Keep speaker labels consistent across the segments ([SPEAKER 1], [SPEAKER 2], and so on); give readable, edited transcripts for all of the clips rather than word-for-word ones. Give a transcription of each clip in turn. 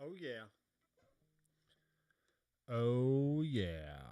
[SPEAKER 1] Oh, yeah. Oh, yeah.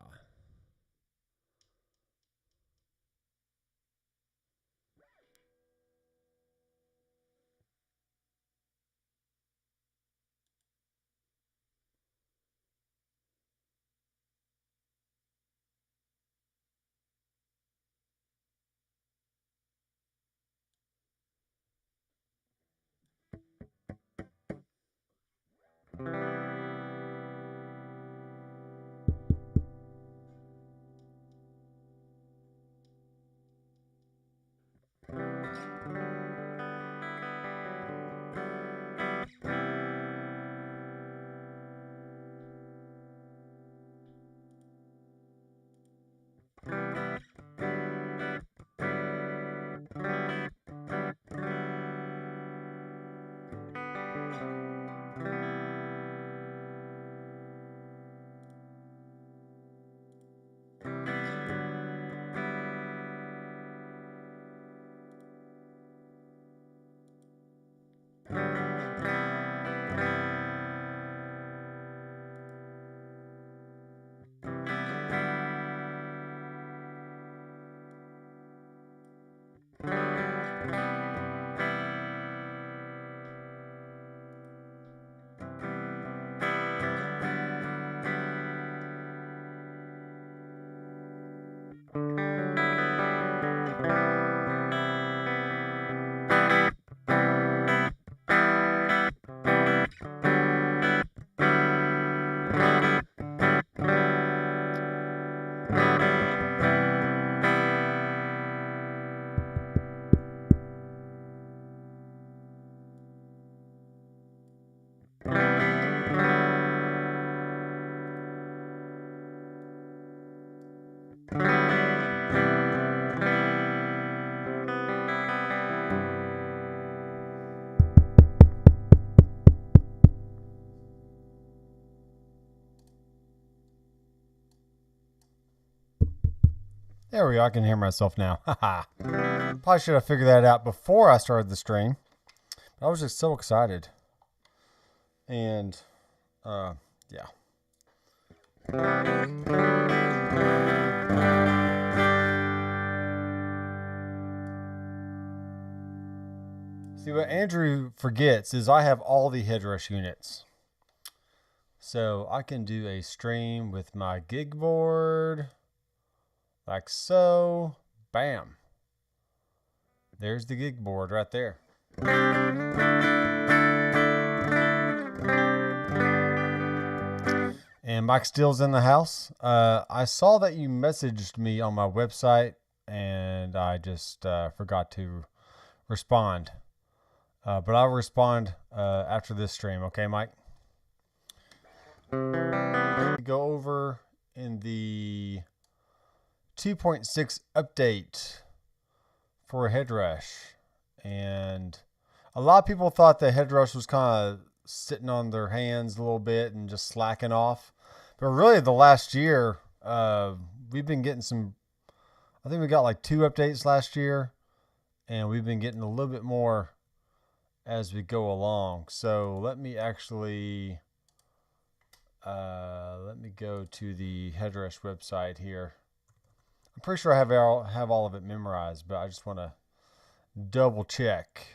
[SPEAKER 1] There we go. I can hear myself now. Probably should have figured that out before I started the stream. I was just so excited. And, yeah. See, what Andrew forgets is I have all the Headrush units. So I can do a stream with my gig board. Like so. Bam. There's the gig board right there. And Mike Steele's in the house. I saw that you messaged me on my website, and I just forgot to respond. But I'll respond after this stream. Okay, Mike? Go over in the 2.6 update for Headrush. And a lot of people thought that Headrush was kind of sitting on their hands a little bit and just slacking off. But really, the last year, we've been getting some, I think we got like 2 updates last year. And we've been getting a little bit more as we go along. So let me actually, let me go to the Headrush website here. I'm pretty sure I have all of it memorized, but I just want to double check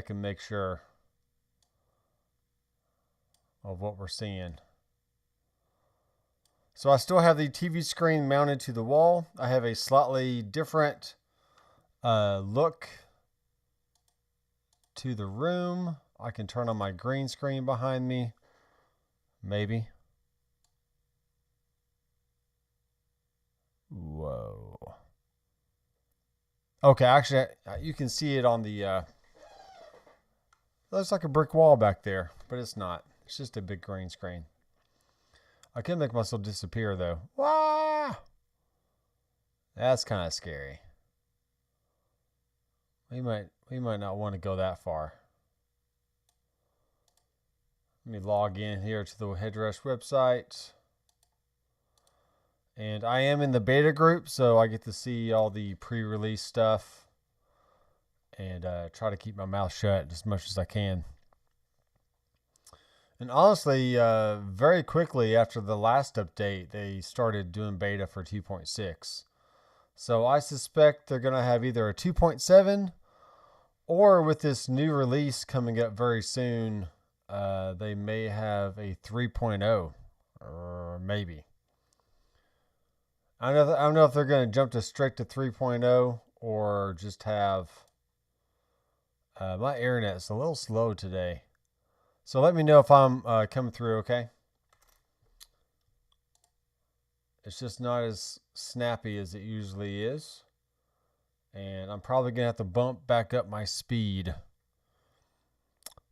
[SPEAKER 1] and make sure of what we're seeing. So I still have the TV screen mounted to the wall. I have a slightly different look to the room. I can turn on my green screen behind me, maybe. Whoa. Okay, actually, you can see it on the, looks like a brick wall back there, but it's not. It's just a big green screen. I can make myself disappear, though. Wow! That's kind of scary. We might not want to go that far. Let me log in here to the Headrush website. And I am in the beta group, so I get to see all the pre-release stuff. and try to keep my mouth shut as much as I can. And honestly, very quickly after the last update, they started doing beta for 2.6. So I suspect they're going to have either a 2.7 or with this new release coming up very soon, they may have a 3.0 or maybe. I don't know if they're going to jump to straight to 3.0 or just have... my internet is a little slow today. So let me know if I'm coming through okay. It's just not as snappy as it usually is. And I'm probably going to have to bump back up my speed.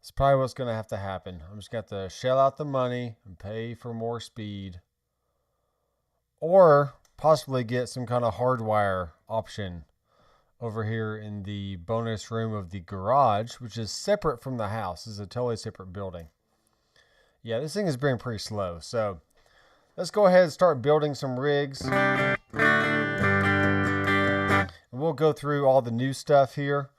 [SPEAKER 1] It's probably what's going to have to happen. I'm just going to have to shell out the money and pay for more speed. Or possibly get some kind of hardwire option over here in the bonus room of the garage, which is separate from the house. This is a totally separate building. Yeah, this thing is being pretty slow. So let's go ahead and start building some rigs. We'll go through all the new stuff here.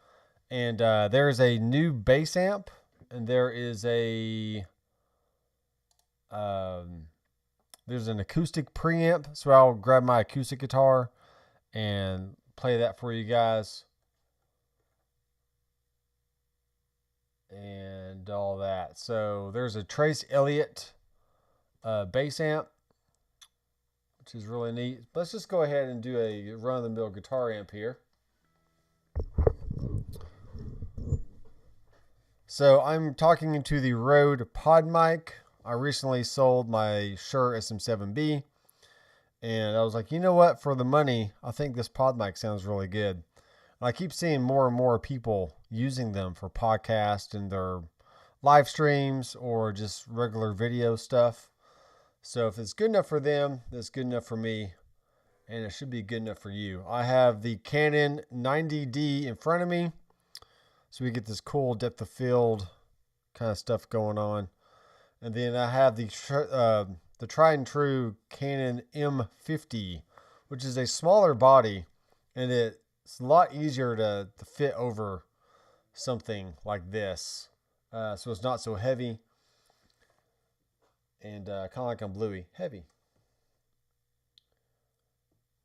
[SPEAKER 1] And there's a new bass amp. And there is a... there's an acoustic preamp. So I'll grab my acoustic guitar and play that for you guys. And all that. So there's a Trace Elliott bass amp, which is really neat. Let's just go ahead and do a run-of-the-mill guitar amp here. So I'm talking into the Rode Pod mic. I recently sold my Shure SM7B. And I was like, you know what? For the money, I think this pod mic sounds really good. And I keep seeing more and more people using them for podcasts and their live streams or just regular video stuff. So if it's good enough for them, it's good enough for me. And it should be good enough for you. I have the Canon 90D in front of me. So we get this cool depth of field kind of stuff going on. And then I have the tried and true Canon M50, which is a smaller body, and it's a lot easier to fit over something like this. So it's not so heavy and kind of like I'm Bluey, heavy.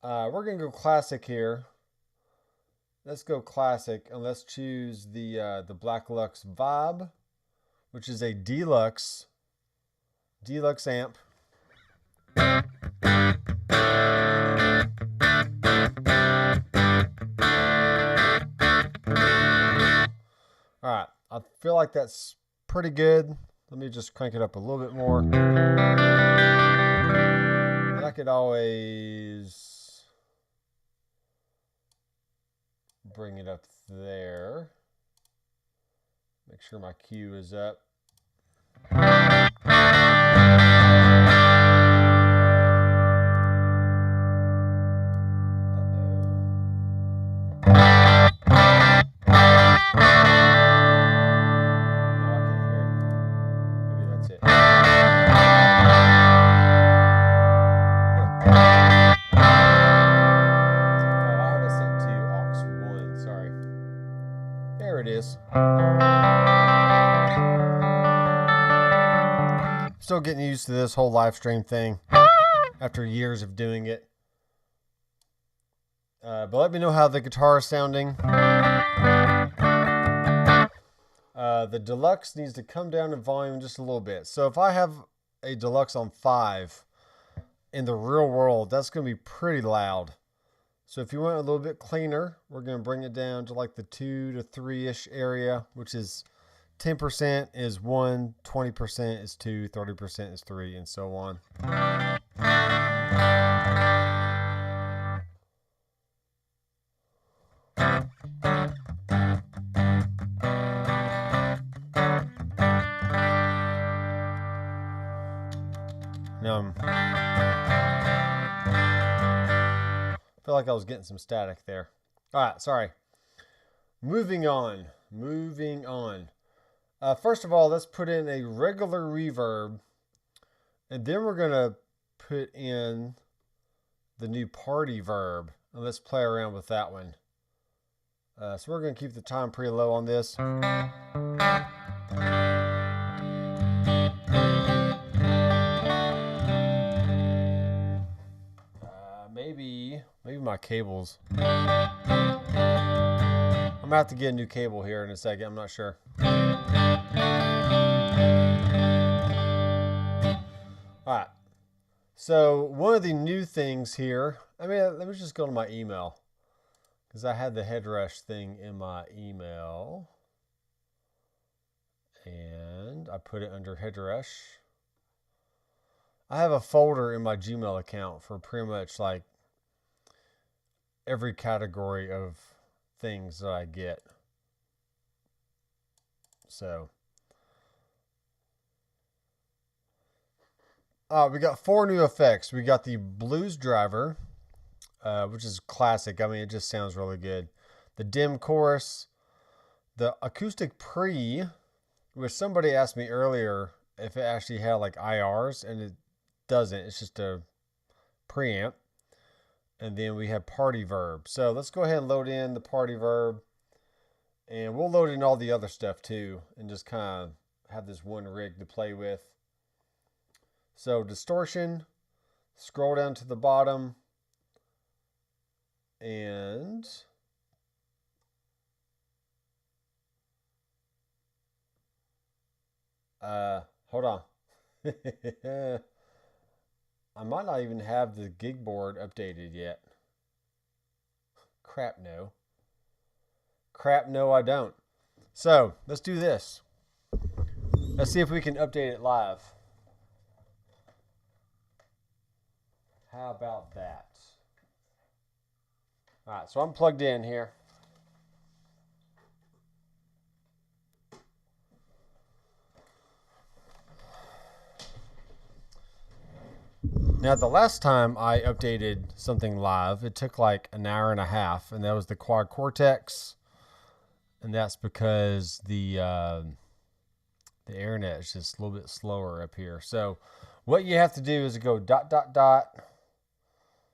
[SPEAKER 1] We're going to go classic here. Let's go classic, and let's choose the Black Lux Vibe, which is a deluxe amp. Alright, I feel like that's pretty good. Let me just crank it up a little bit more. And I could always bring it up there. Make sure my Q is up. Still getting used to this whole live stream thing after years of doing it. But let me know how the guitar is sounding. The deluxe needs to come down in volume just a little bit. So if I have a deluxe on 5 in the real world, that's going to be pretty loud. So if you want a little bit cleaner, we're going to bring it down to like the 2 to 3-ish area, which is 10% is 1, 20% is 2, 30% is 3, and so on. Now, I feel like I was getting some static there. All right, sorry. Moving on. First of all, let's put in a regular reverb, and then we're going to put in the new party verb, and let's play around with that one. So we're going to keep the time pretty low on this. Maybe my cables. I'm going to have to get a new cable here in a second. I'm not sure. All right. So one of the new things here, let me just go to my email, because I had the Headrush thing in my email, and I put it under Headrush. I have a folder in my Gmail account for pretty much like every category of things that I get. So we got 4 new effects. We got the blues driver, which is classic. It just sounds really good. The dim chorus, the acoustic pre, which somebody asked me earlier if it actually had like IRs, and it doesn't. It's just a preamp. And then we have party verb. So let's go ahead and load in the party verb, and we'll load in all the other stuff too, and just kind of have this one rig to play with. So distortion, scroll down to the bottom, and hold on. I might not even have the gig board updated yet. Crap no, I don't. So let's do this. Let's see if we can update it live. How about that? All right, so I'm plugged in here. Now, the last time I updated something live, it took like an hour and a half, and that was the Quad Cortex, and that's because the internet is just a little bit slower up here. So what you have to do is go ...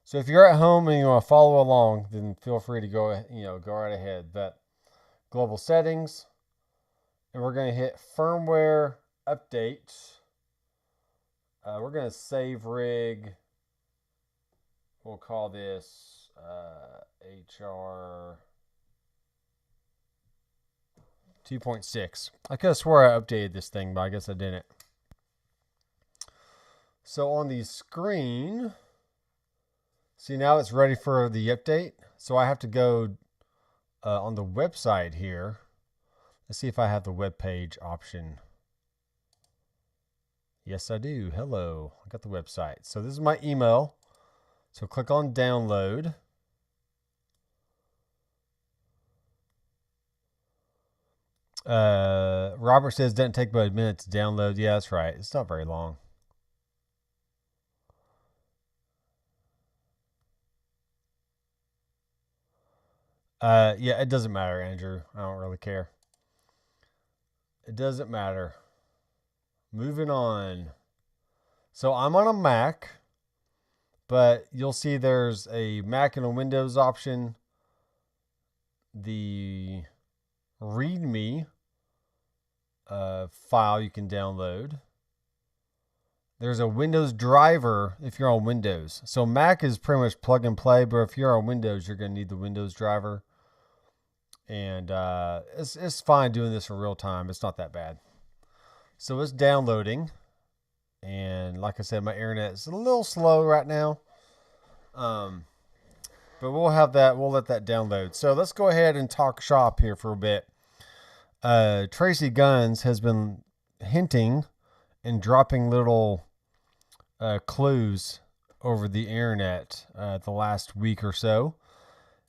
[SPEAKER 1] So if you're at home and you want to follow along, then feel free to go right ahead. But global settings, and we're going to hit firmware update. We're going to save rig. We'll call this HR 2.6. I could have swore I updated this thing, but I guess I didn't. So on the screen, see, now it's ready for the update. So I have to go on the website here. Let's see if I have the web page option. Yes, I do. Hello. I got the website. So this is my email. So click on download. Robert says it doesn't take about a minute to download. Yeah, that's right. It's not very long. Yeah, it doesn't matter, Andrew. I don't really care. It doesn't matter. Moving on. So I'm on a Mac, but you'll see there's a Mac and a Windows option. The README file you can download. There's a Windows driver if you're on Windows. So Mac is pretty much plug and play, but if you're on Windows, you're going to need the Windows driver. And it's fine doing this in real time. It's not that bad. So it's downloading. And like I said, my internet is a little slow right now. But we'll have that. We'll let that download. So let's go ahead and talk shop here for a bit. Tracy Guns has been hinting and dropping little clues over the internet the last week or so.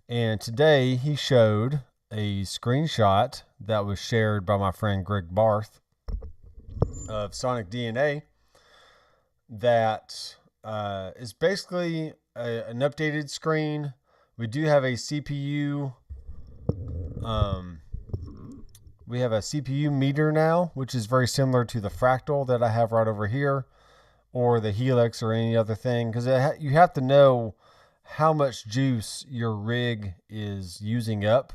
[SPEAKER 1] And today he showed a screenshot that was shared by my friend Greg Barth of Sonic DNA that is basically an updated screen. We do have a CPU. We have a CPU meter now, which is very similar to the Fractal that I have right over here, or the Helix or any other thing, because you have to know how much juice your rig is using up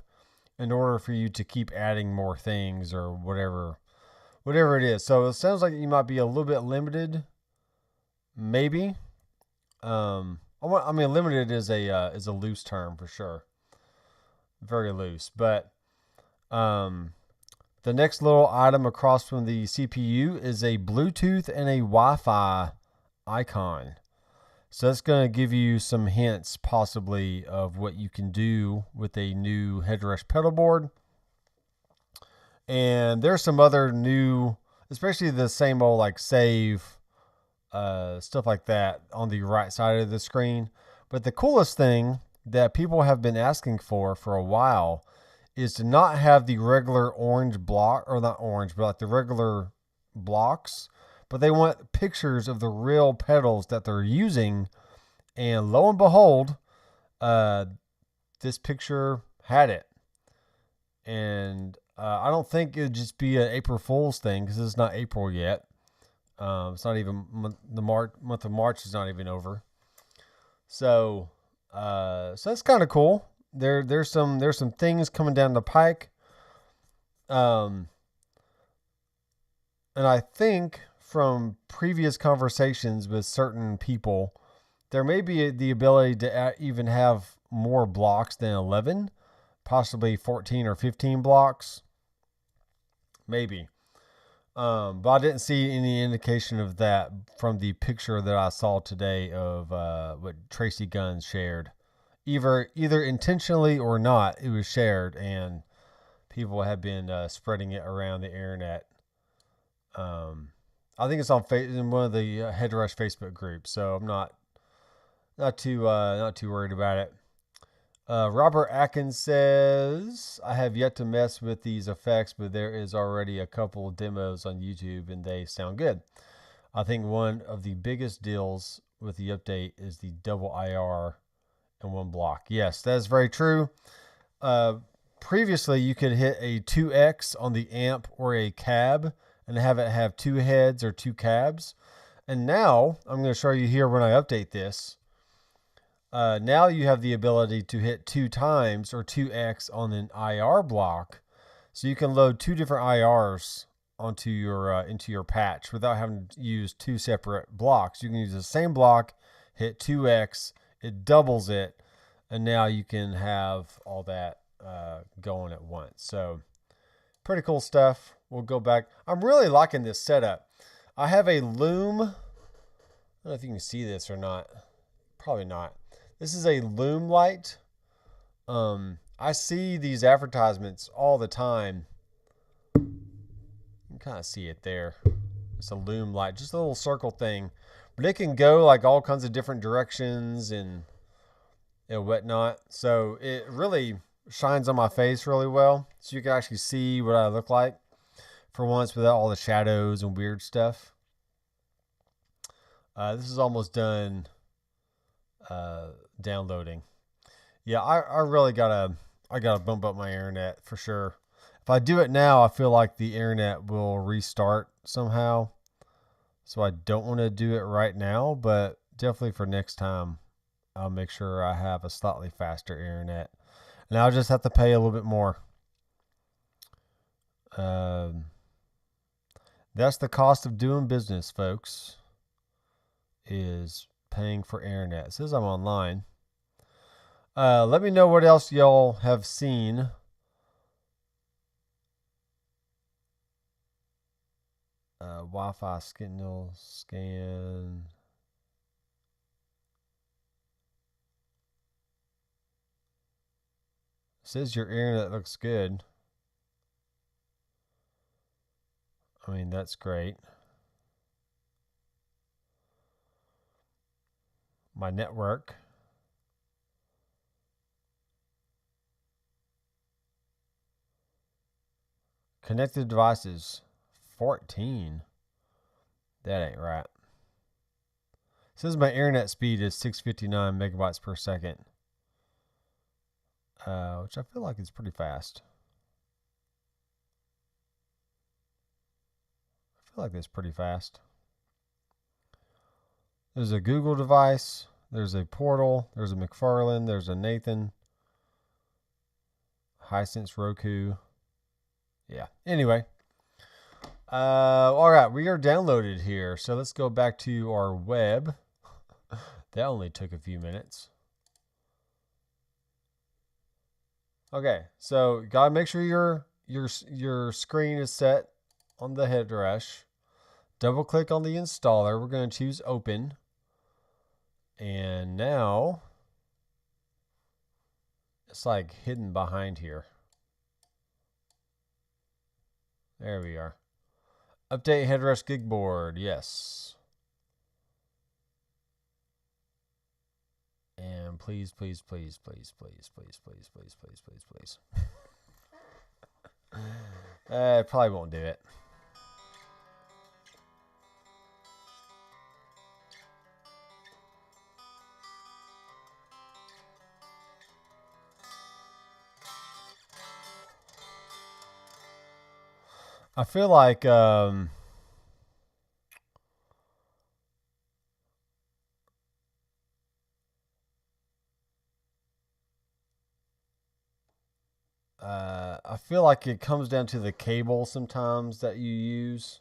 [SPEAKER 1] in order for you to keep adding more things or whatever it is. So it sounds like you might be a little bit limited, maybe. I mean, limited is a loose term for sure, very loose. But the next little item across from the CPU is a Bluetooth and a Wi-Fi icon. So that's going to give you some hints possibly of what you can do with a new Headrush pedal board. And there's some other new, especially the same old like save, stuff like that on the right side of the screen. But the coolest thing that people have been asking for a while is to not have the regular orange block, or not orange, but like the regular blocks, but they want pictures of the real pedals that they're using. And lo and behold, this picture had it. And I don't think it'd just be an April Fool's thing, because it's not April yet. It's not even the month of March is not even over. So that's kind of cool. There's some things coming down the pike. And I think from previous conversations with certain people, there may be the ability to even have more blocks than 11, possibly 14 or 15 blocks. Maybe. But I didn't see any indication of that from the picture that I saw today of what Tracy Guns shared. Either intentionally or not, it was shared, and people have been spreading it around the internet. I think it's in one of the Headrush Facebook groups, so I'm not too worried about it. Robert Atkins says, I have yet to mess with these effects, but there is already a couple of demos on YouTube and they sound good. I think one of the biggest deals with the update is the double IR in one block. Yes, that is very true. Previously, you could hit a 2X on the amp or a cab and have it have two heads or two cabs. And now, I'm going to show you here when I update this. Now you have the ability to hit 2 times or 2X on an IR block. So you can load 2 different IRs onto your into your patch without having to use 2 separate blocks. You can use the same block, hit 2X, it doubles it, and now you can have all that going at once. So pretty cool stuff. We'll go back. I'm really liking this setup. I have a loom. I don't know if you can see this or not. Probably not. This is a loom light. I see these advertisements all the time. You can kind of see it there. It's a loom light, just a little circle thing. But it can go like all kinds of different directions and whatnot. So it really shines on my face really well. So you can actually see what I look like for once without all the shadows and weird stuff. This is almost done downloading. Yeah, I really gotta bump up my internet for sure. If I do it now, I feel like the internet will restart somehow. So I don't want to do it right now, but definitely for next time, I'll make sure I have a slightly faster internet. And I'll just have to pay a little bit more. That's the cost of doing business, folks, is paying for internet. It says I'm online. Let me know what else y'all have seen. Wi-Fi signal scan. Says your internet looks good. I mean, that's great. My network. Connected devices, 14. That ain't right. It says my internet speed is 659 megabytes per second, which I feel like is pretty fast. I feel like that's pretty fast. There's a Google device. There's a Portal. There's a McFarland. There's a Nathan. Hisense Roku. Yeah. Anyway. All right, we are downloaded here. So let's go back to our web. That only took a few minutes. Okay, so gotta make sure your screen is set on the Headrush. Double click on the installer. We're going to choose open. And now it's like hidden behind here. There we are. Update Headrush gig board. Yes. And please, please, please, please, please, please, please, please, please, please, please. Probably won't do it. I feel like I feel like it comes down to the cable sometimes that you use.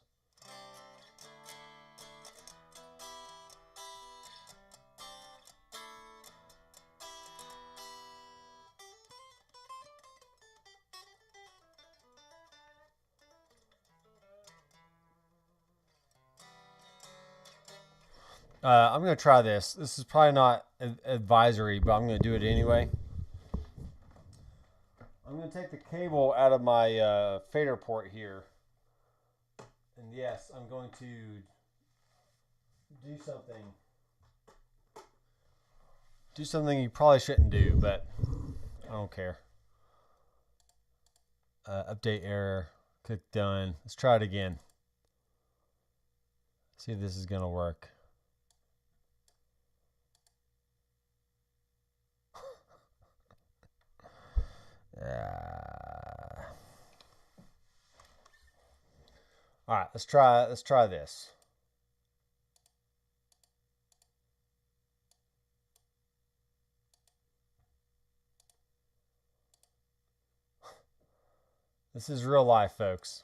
[SPEAKER 1] I'm going to try this. This is probably not advisory, but I'm going to do it anyway. I'm going to take the cable out of my fader port here. And yes, I'm going to do something. Do something you probably shouldn't do, but I don't care. Update error. Click done. Let's try it again. See if this is going to work. All right, let's try this. This is real life, folks.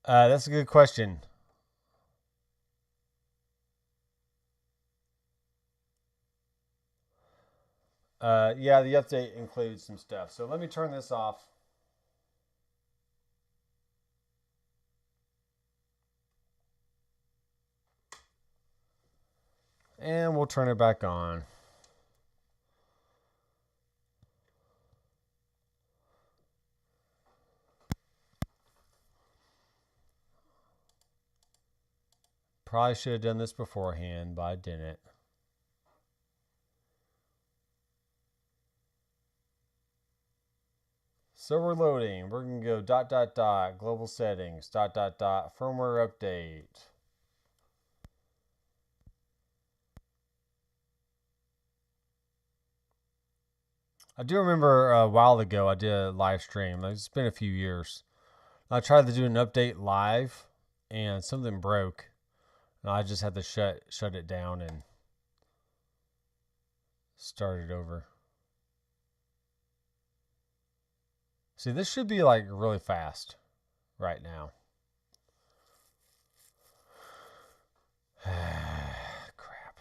[SPEAKER 1] That's a good question. Yeah, the update includes some stuff. So let me turn this off. And we'll turn it back on. Probably should have done this beforehand, but I didn't. So we're loading. We're going to go ... global settings, ... firmware update. I do remember a while ago I did a live stream. It's been a few years. I tried to do an update live and something broke. And I just had to shut it down and start it over. See, this should be like really fast right now. Crap.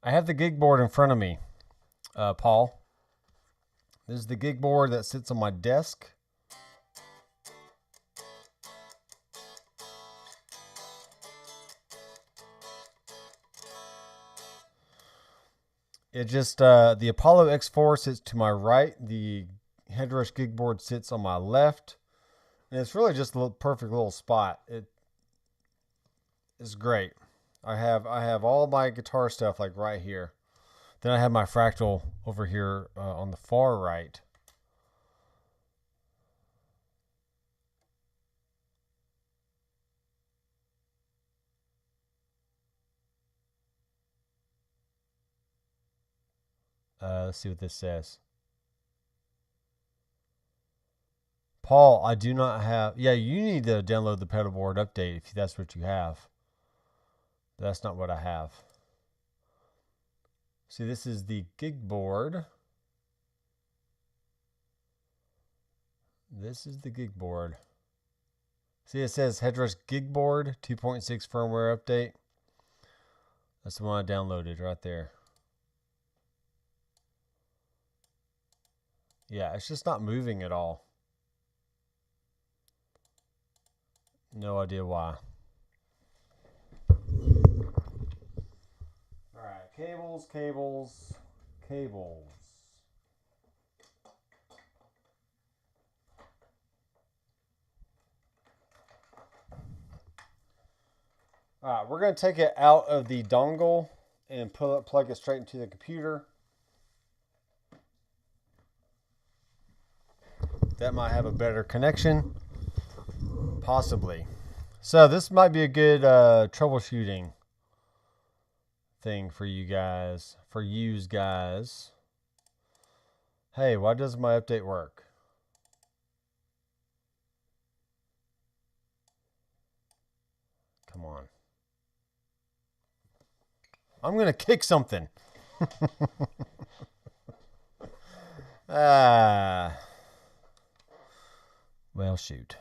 [SPEAKER 1] I have the gig board in front of me, Paul. This is the gig board that sits on my desk. It just, the Apollo X4 sits to my right. The Headrush gig board sits on my left. And it's really just a perfect little spot. It is great. I have all my guitar stuff like right here. Then I have my fractal over here on the far right. Let's see what this says. Paul, I do not have. Yeah, you need to download the pedal board update if that's what you have. That's not what I have. See, this is the gig board. This is the gig board. See, it says Headrush gig board 2.6 firmware update. That's the one I downloaded right there. Yeah, it's just not moving at all. No idea why. Alright, cables, cables, cables. Alright, we're going to take it out of the dongle and plug it straight into the computer. That might have a better connection. Possibly. So this might be a good troubleshooting thing for you guys. Hey, why doesn't my update work? Come on. I'm going to kick something. Well, shoot.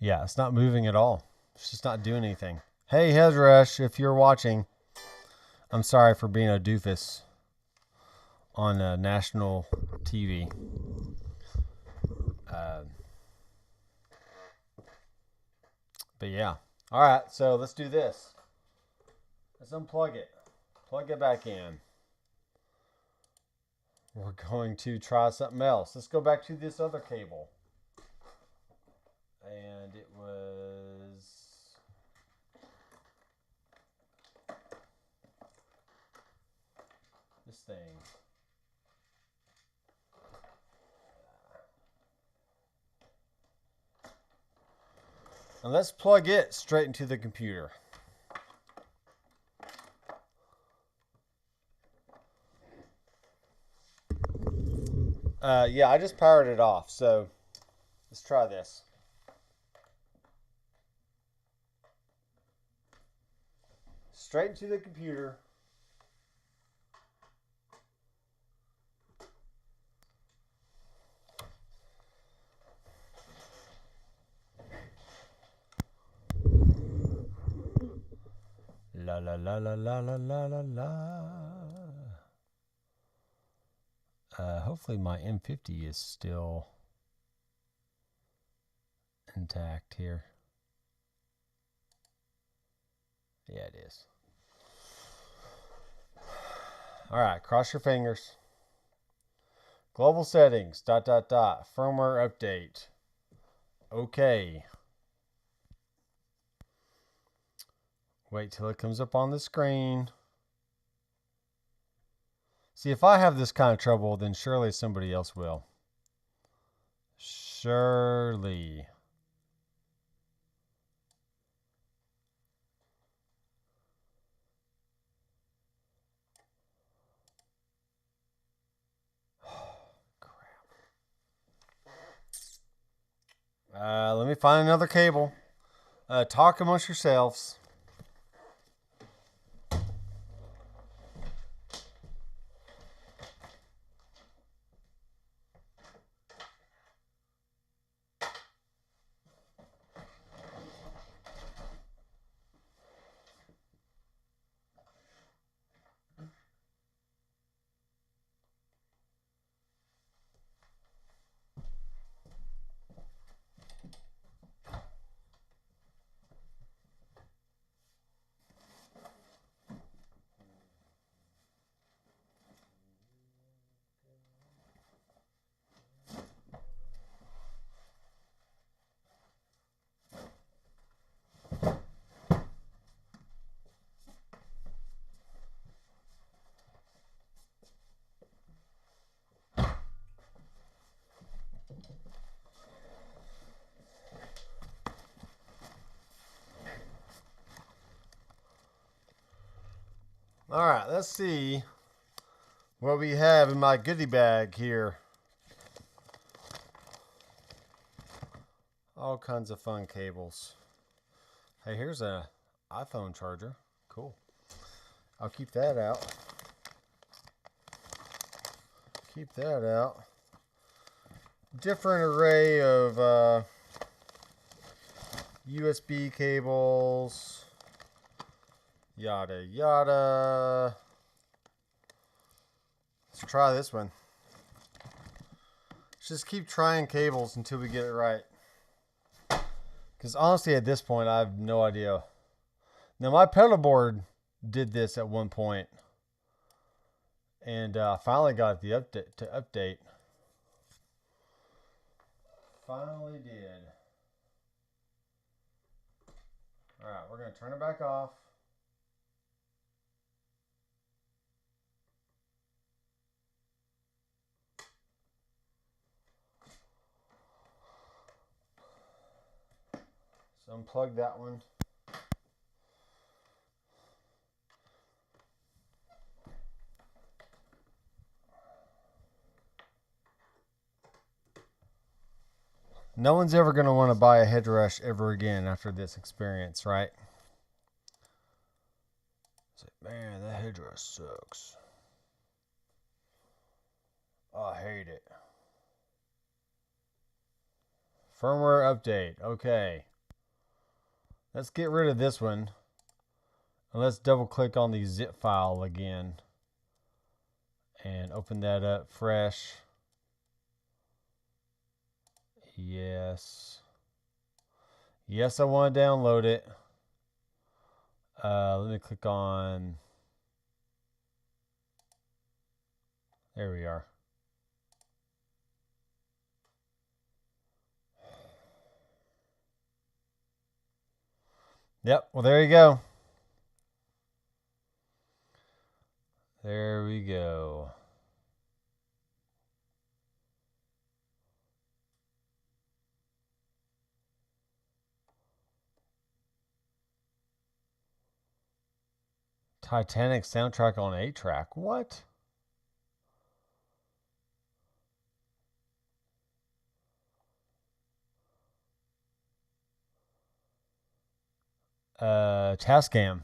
[SPEAKER 1] Yeah, it's not moving at all. It's just not doing anything. Hey, Headrush, if you're watching, I'm sorry for being a doofus on national TV. But yeah. All right, so let's do this. Let's unplug it. Plug it back in. We're going to try something else. Let's go back to this other cable. And it was this thing. And let's plug it straight into the computer. Yeah, I just powered it off, so let's try this. Straight into the computer. La la la la la la la la la. Hopefully my M50 is still intact here. Yeah, it is. All right, cross your fingers. Global settings, ... firmware update. Okay. Wait till it comes up on the screen. See, if I have this kind of trouble, then surely somebody else will. Surely. Let me find another cable. Talk amongst yourselves. All right, let's see what we have in my goodie bag here. All kinds of fun cables. Hey, here's an iPhone charger. Cool. I'll keep that out. Keep that out. Different array of USB cables. Yada yada. Let's try this one. Let's just keep trying cables until we get it right. Because honestly, at this point, I have no idea. Now, my pedal board did this at one point, and finally got the update to update. Finally did. All right, we're gonna turn it back off. So unplug that one. No one's ever going to want to buy a Headrush ever again after this experience, right? It's like, man, that Headrush sucks. Oh, I hate it. Firmware update. Okay. Let's get rid of this one. And let's double click on the zip file again. And open that up fresh. Yes. Yes, I want to download it. Let me click on. There we are. Yep, well, there you go. There we go. Titanic soundtrack on 8-track. What? Tascam.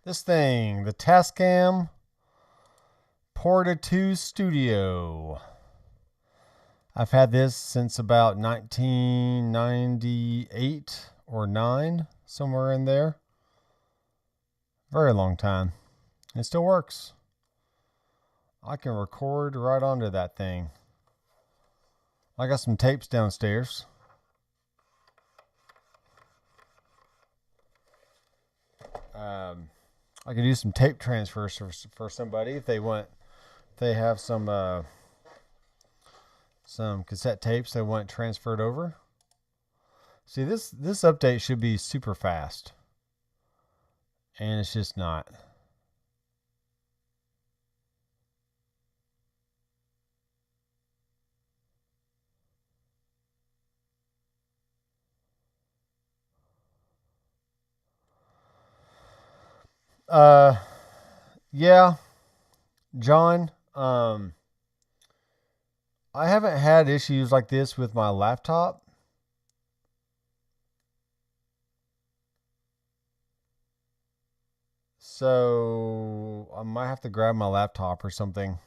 [SPEAKER 1] This thing, the Tascam Porta 2 Studio. I've had this since about 1998 or 9, somewhere in there. Very long time. It still works. I can record right onto that thing. I got some tapes downstairs. I could do some tape transfers for somebody if they want. If they have some cassette tapes they want transferred over. See, this update should be super fast, and it's just not. Yeah, John, I haven't had issues like this with my laptop. So I might have to grab my laptop or something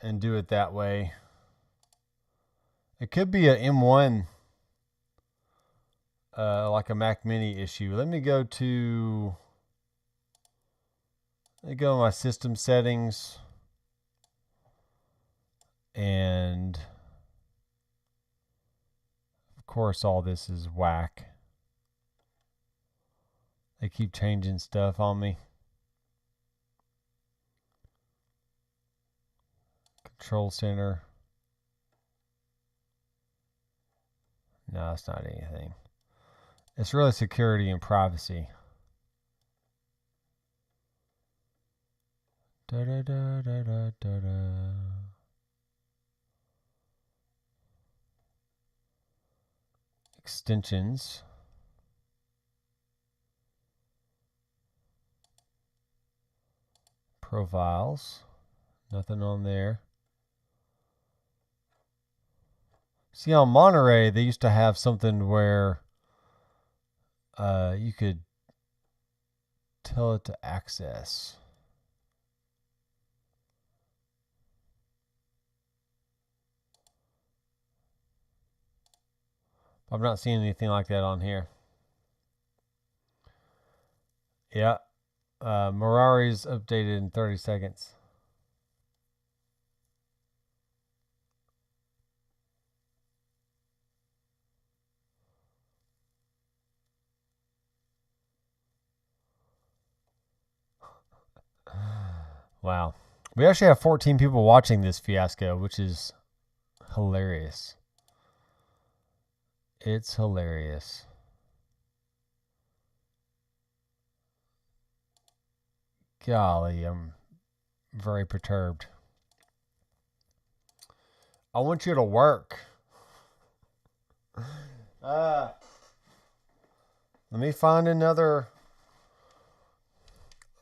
[SPEAKER 1] and do it that way. It could be a M1, like a Mac Mini issue. Let me go to my system settings, and of course all this is whack. They keep changing stuff on me. Control center. No, it's not anything. It's really security and privacy. Da da da da da da da. Extensions. Profiles. Nothing on there. See, on Monterey, they used to have something where you could tell it to access. I'm not seeing anything like that on here. Yeah. Mirari's updated in 30 seconds. Wow. We actually have 14 people watching this fiasco, which is hilarious. It's hilarious. Golly, I'm very perturbed. I want you to work. Let me find another.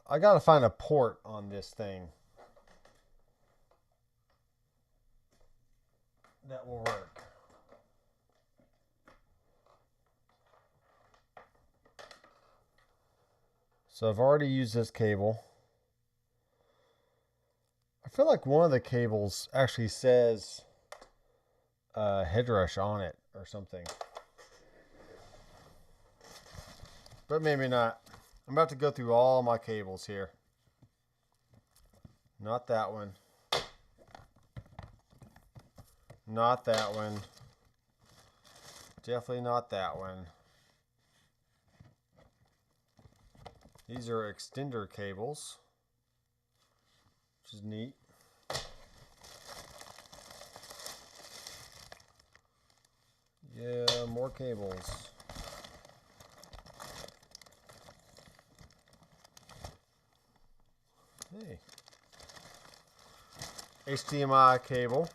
[SPEAKER 1] I gotta find a port on this thing that will work. So I've already used this cable. I feel like one of the cables actually says Headrush on it or something. But maybe not. I'm about to go through all my cables here. Not that one. Not that one. Definitely not that one. These are extender cables, which is neat. Yeah, more cables. Hey. HDMI cable.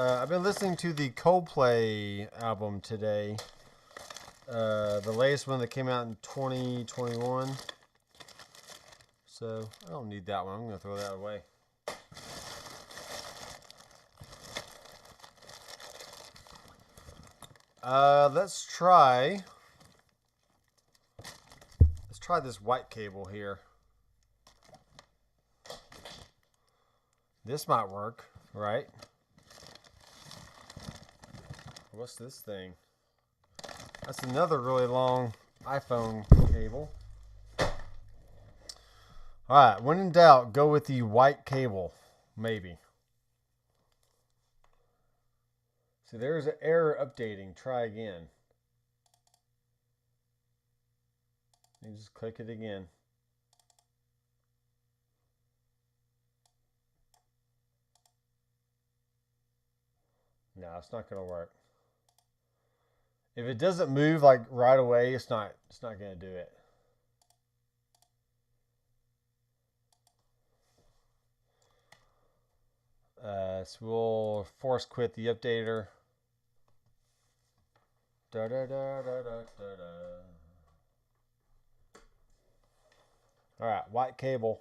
[SPEAKER 1] I've been listening to the Coldplay album today. The latest one that came out in 2021. So I don't need that one. I'm going to throw that away. Let's try this white cable here. This might work, right? What's this thing? That's another really long iPhone cable. Alright, when in doubt, go with the white cable. Maybe. See, there's an error updating. Try again. You just click it again. No, it's not going to work. If it doesn't move like right away, it's not going to do it. So we'll force quit the updater. Da da da da da da da. All right, white cable.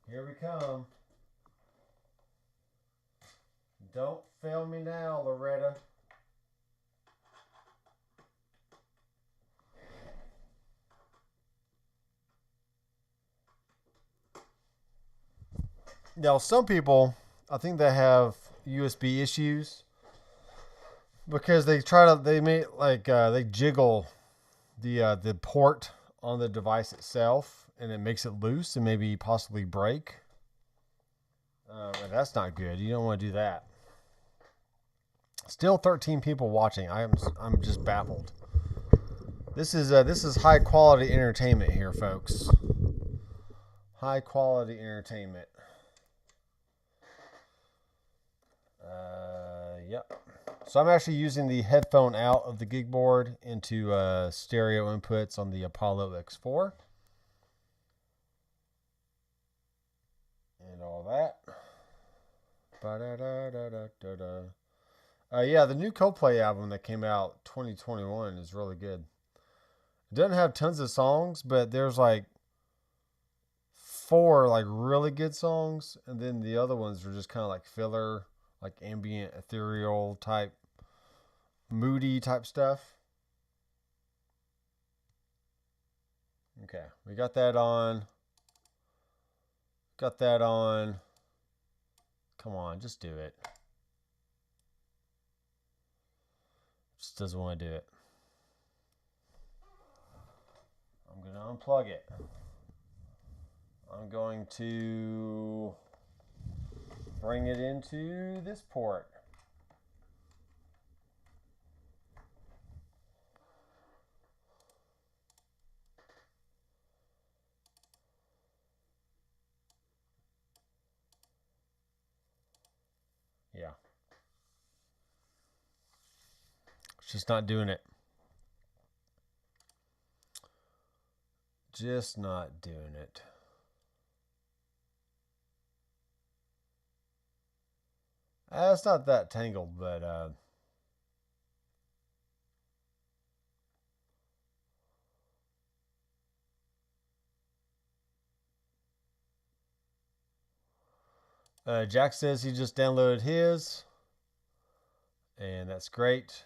[SPEAKER 1] Here we come. Don't fail me now, Loretta. Now, some people, I think they have USB issues because they jiggle the port on the device itself, and it makes it loose and maybe possibly break. And that's not good. You don't want to do that. Still 13 people watching. I'm just baffled. This is high quality entertainment here, folks. High quality entertainment. Yep. So I'm actually using the headphone out of the gig board into stereo inputs on the Apollo X4. And all that. Yeah, the new Coldplay album that came out 2021 is really good. It doesn't have tons of songs, but there's like 4 like really good songs, and then the other ones are just kind of like filler, like ambient, ethereal type, moody type stuff. Okay, we got that on. Got that on. Come on, just do it. Just doesn't want to do it. I'm going to unplug it. I'm going to bring it into this port. Yeah. It's just not doing it. Just not doing it. It's not that tangled, but Jack says he just downloaded his, and that's great.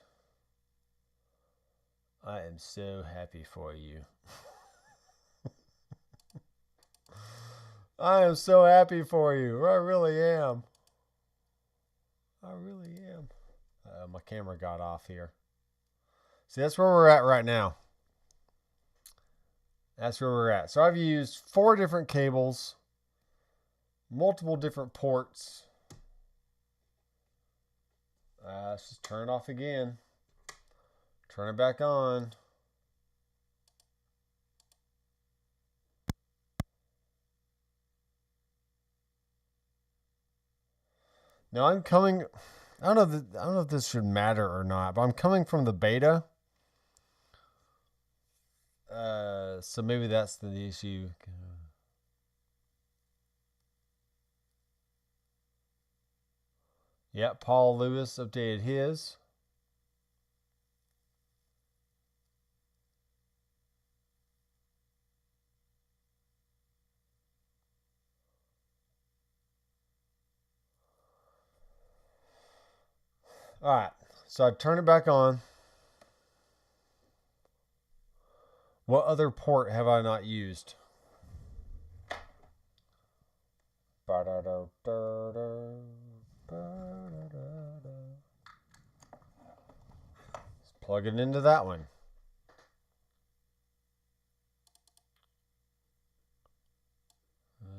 [SPEAKER 1] I am so happy for you. I am so happy for you. I really am. I really am. My camera got off here. See, that's where we're at right now. That's where we're at. So I've used 4 different cables, multiple different ports. Let's just turn it off again. Turn it back on. Now I'm coming. I don't know if this should matter or not, but I'm coming from the beta. So maybe that's the issue. Yeah, Paul Lewis updated his. All right, so I turn it back on. What other port have I not used? Let's plug it into that one.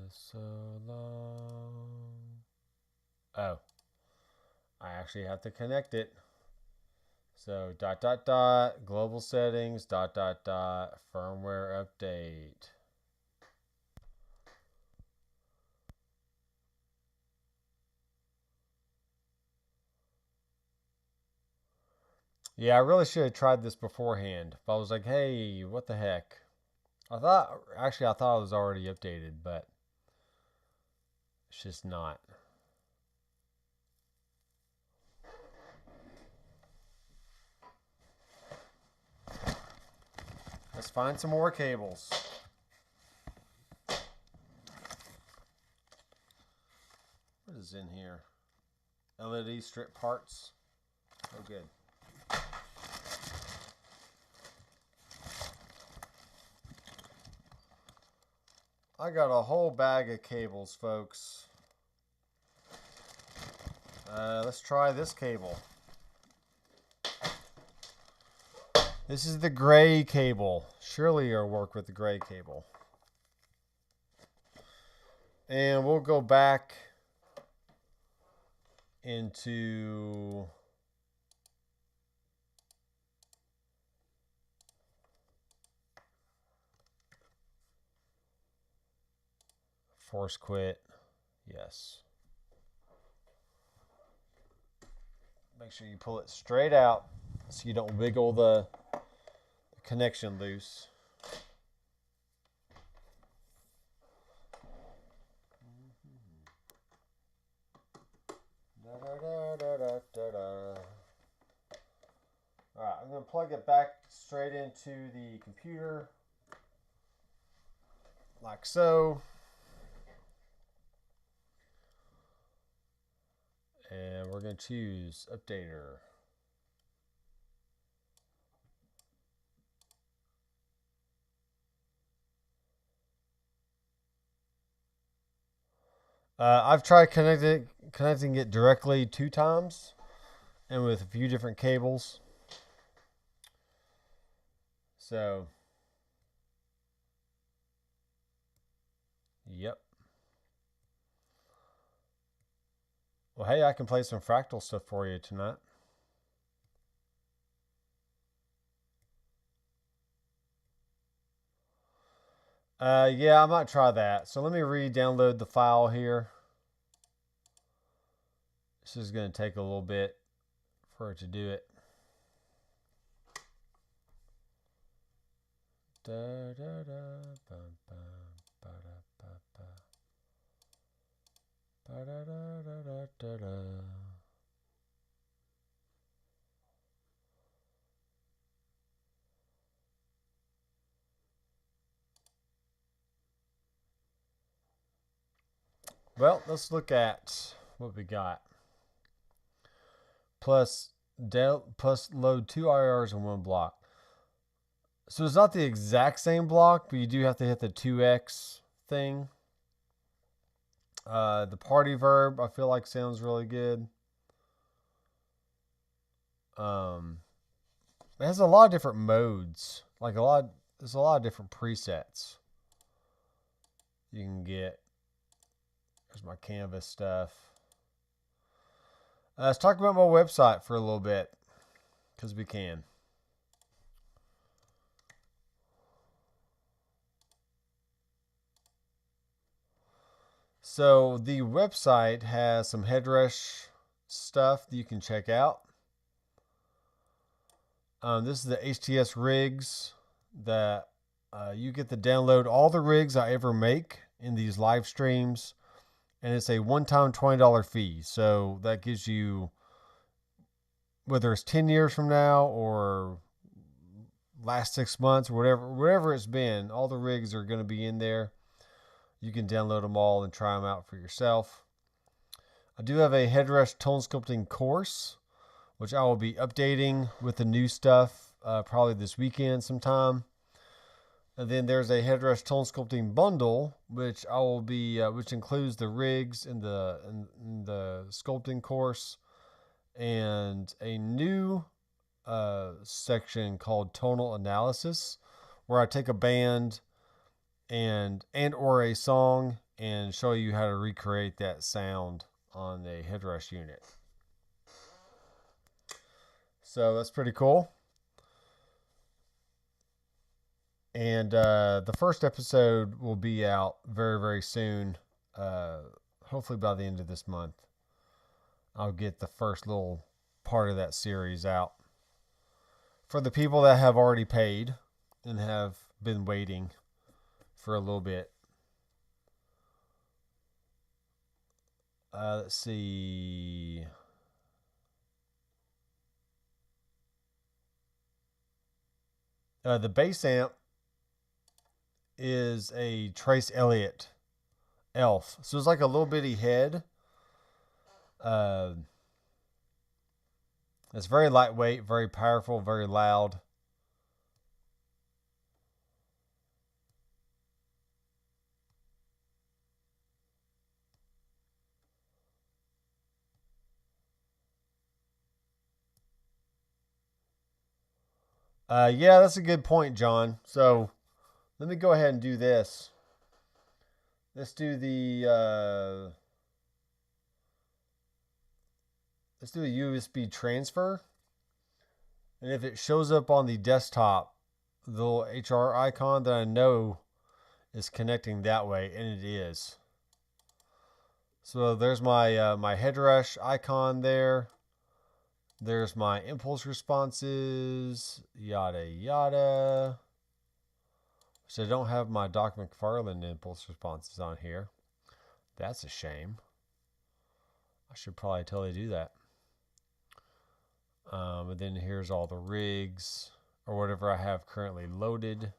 [SPEAKER 1] So long. Oh, I actually have to connect it. So ... global settings ... firmware update. Yeah, I really should have tried this beforehand. If I was like, hey, what the heck? I thought it was already updated, but it's just not. Let's find some more cables. What is in here? LED strip parts. Oh, good. I got a whole bag of cables, folks. Let's try this cable. This is the gray cable. Surely you'll work with the gray cable. And we'll go back into force quit. Yes. Make sure you pull it straight out so you don't wiggle the connection loose. Alright, I'm going to plug it back straight into the computer, like so. And we're going to choose Updater. I've tried connecting it directly 2 times and with a few different cables. So, yep. Well, hey, I can play some Fractal stuff for you tonight. Yeah, I might try that. So let me re-download the file here. This is going to take a little bit for it to do it. Well, let's look at what we got. Plus load 2 IRs in 1 block. So it's not the exact same block, but you do have to hit the 2x thing. The party verb, I feel like sounds really good. It has a lot of different modes. There's a lot of different presets you can get. There's my canvas stuff. Let's talk about my website for a little bit, because we can. So the website has some Headrush stuff that you can check out. This is the HTS rigs that you get to download all the rigs I ever make in these live streams. And it's a one-time $20 fee. So that gives you, whether it's 10 years from now or last 6 months or whatever it's been, all the rigs are going to be in there. You can download them all and try them out for yourself. I do have a Headrush tone sculpting course, which I will be updating with the new stuff probably this weekend sometime. And then there's a Headrush tone sculpting bundle, which I will be, which includes the rigs in the sculpting course, and a new section called tonal analysis, where I take a band and or a song and show you how to recreate that sound on a Headrush unit. So that's pretty cool. And the first episode will be out very, very soon. Hopefully by the end of this month, I'll get the first little part of that series out. For the people that have already paid and have been waiting for a little bit. Let's see. The bass amp is a Trace Elliott Elf. So it's like a little bitty head. It's very lightweight, very powerful, very loud. Yeah, that's a good point, John. So let me go ahead and do this. Let's do the let's do a USB transfer. And if it shows up on the desktop, the little HR icon, that I know is connecting that way, and it is. So there's my my Headrush icon there. There's my impulse responses, yada yada. So I don't have my Doctor McFarland impulse responses on here. That's a shame. I should probably totally do that. And then here's all the rigs or whatever I have currently loaded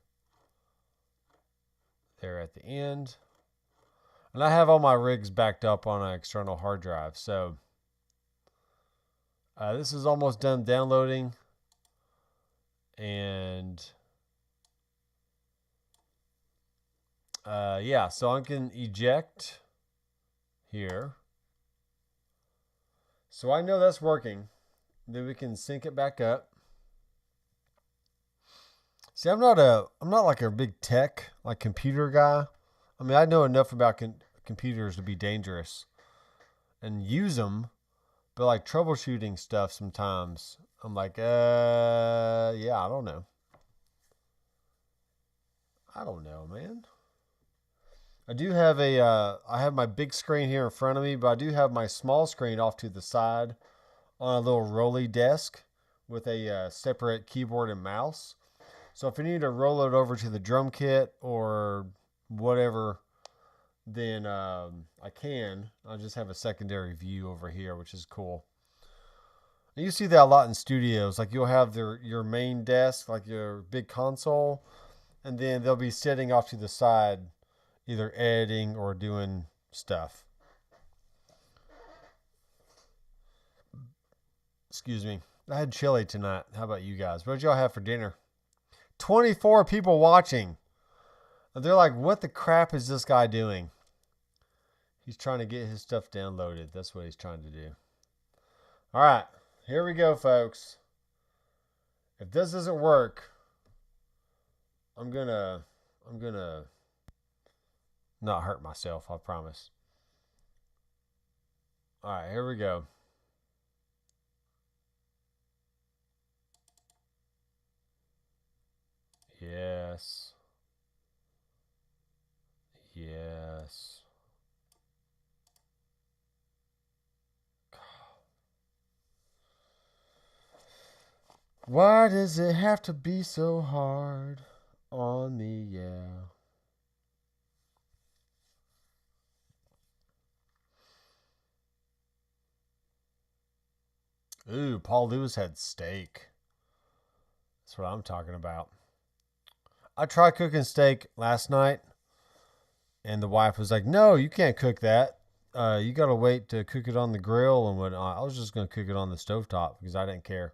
[SPEAKER 1] there at the end. And I have all my rigs backed up on an external hard drive. So this is almost done downloading. And yeah, so I can eject here. So I know that's working. Then we can sync it back up. See, I'm not like a big tech, like computer guy. I mean, I know enough about computers to be dangerous and use them, but like troubleshooting stuff sometimes, I'm like, yeah, I don't know. I don't know, man. I do have I have my big screen here in front of me, but I do have my small screen off to the side on a little rolly desk with a separate keyboard and mouse. So if I need to roll it over to the drum kit or whatever, then I can. I'll just have a secondary view over here, which is cool. And you see that a lot in studios. Like you'll have your main desk, like your big console, and then they'll be sitting off to the side, either editing or doing stuff. Excuse me. I had chili tonight. How about you guys? What did y'all have for dinner? 24 people watching. And they're like, what the crap is this guy doing? He's trying to get his stuff downloaded. That's what he's trying to do. All right. Here we go, folks. If this doesn't work, I'm gonna not hurt myself, I promise. All right, here we go. Yes. Yes. Why does it have to be so hard on me? Yeah. Ooh, Paul Lewis had steak. That's what I'm talking about. I tried cooking steak last night, and the wife was like, "No, you can't cook that. You got to wait to cook it on the grill and whatnot." I was just going to cook it on the stovetop because I didn't care.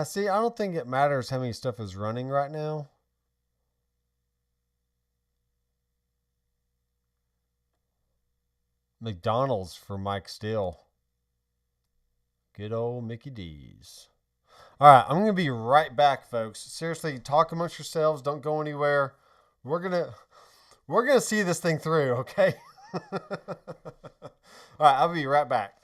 [SPEAKER 1] See, I don't think it matters how many stuff is running right now. McDonald's for Mike Steele. Good old Mickey D's. All right, I'm going to be right back, folks. Seriously, talk amongst yourselves. Don't go anywhere. We're gonna see this thing through, okay? All right, I'll be right back.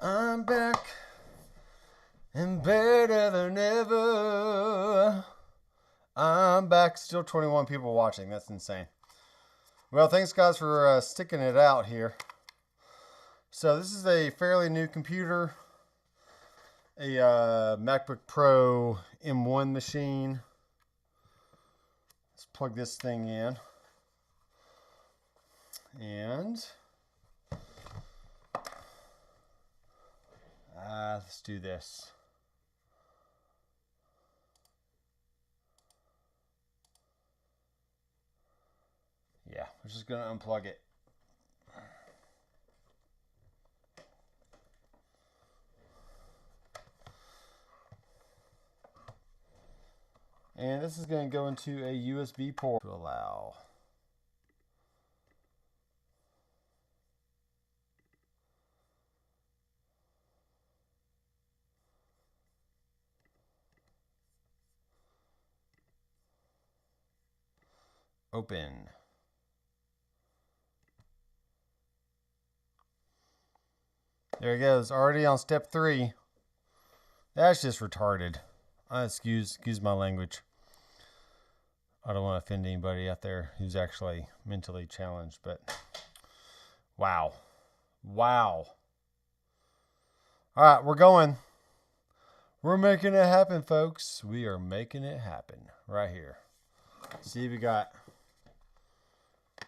[SPEAKER 1] I'm back and better than ever. I'm back. Still 21 people watching. That's insane. Well, thanks guys for sticking it out here. So this is a fairly new computer. A MacBook Pro M1 machine. Let's plug this thing in. And let's do this. Yeah, we're just going to unplug it. And this is going to go into a USB port to allow. Open. There it goes. Already on step 3. That's just retarded. Excuse my language. I don't want to offend anybody out there who's actually mentally challenged, but wow. Wow. All right, we're going. We're making it happen, folks. We are making it happen right here. See, we got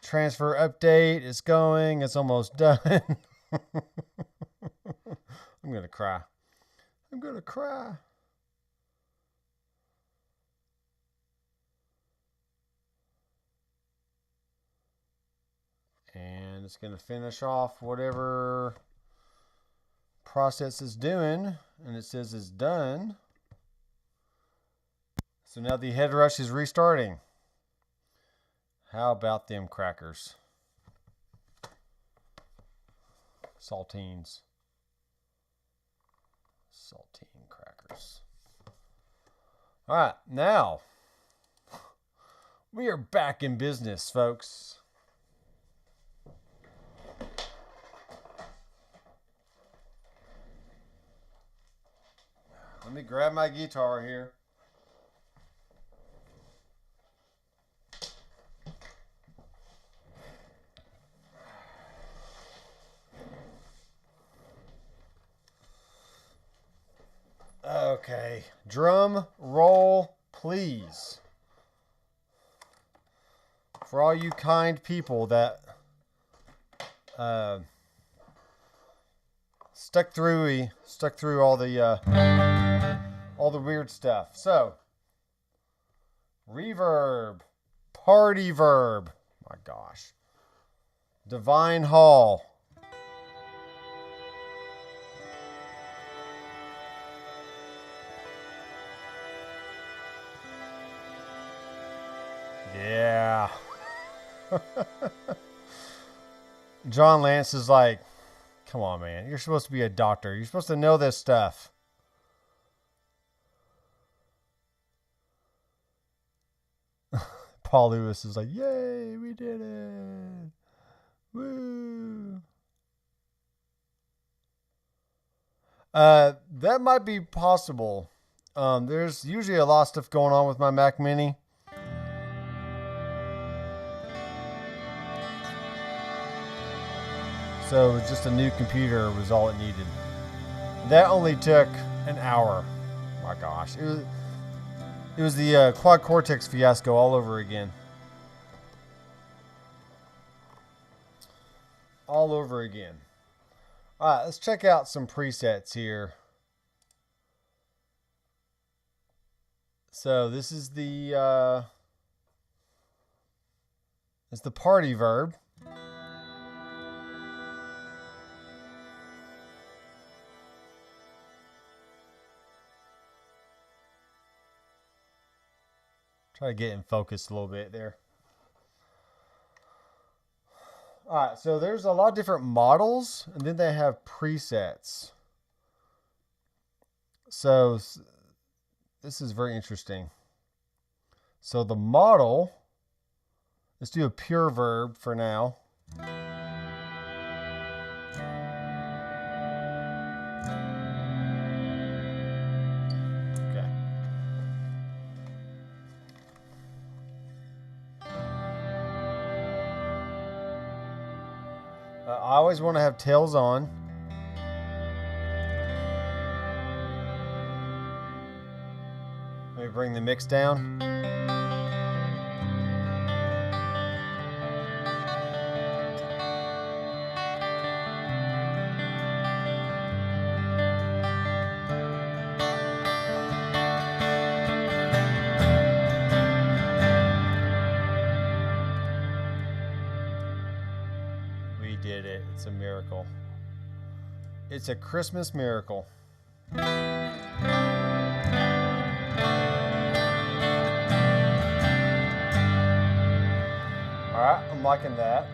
[SPEAKER 1] transfer update. It's going. It's almost done. I'm going to cry. I'm going to cry. And it's going to finish off whatever process is doing. And it says it's done. So now the Headrush is restarting. How about them crackers? Saltines. Saltine crackers. All right, now we are back in business, folks. Let me grab my guitar here. Okay, drum roll, please. For all you kind people that stuck through all the weird stuff. So, reverb, party verb. My gosh, Divine Hall. Yeah. John Lance is like, come on, man. You're supposed to be a doctor. You're supposed to know this stuff. Paul Lewis is like, yay, we did it. Woo. That might be possible. There's usually a lot of stuff going on with my Mac Mini. So just a new computer was all it needed. That only took an hour. My gosh. It was the Quad Cortex fiasco all over again. All over again. Alright, let's check out some presets here. So this is the it's the party verb. Try to get in focus a little bit there. All right, so there's a lot of different models, and then they have presets. So this is very interesting. So the model, let's do a pure verb for now. I always want to have tails on. Let me bring the mix down. We did it. It's a miracle. It's a Christmas miracle. Alright, I'm liking that.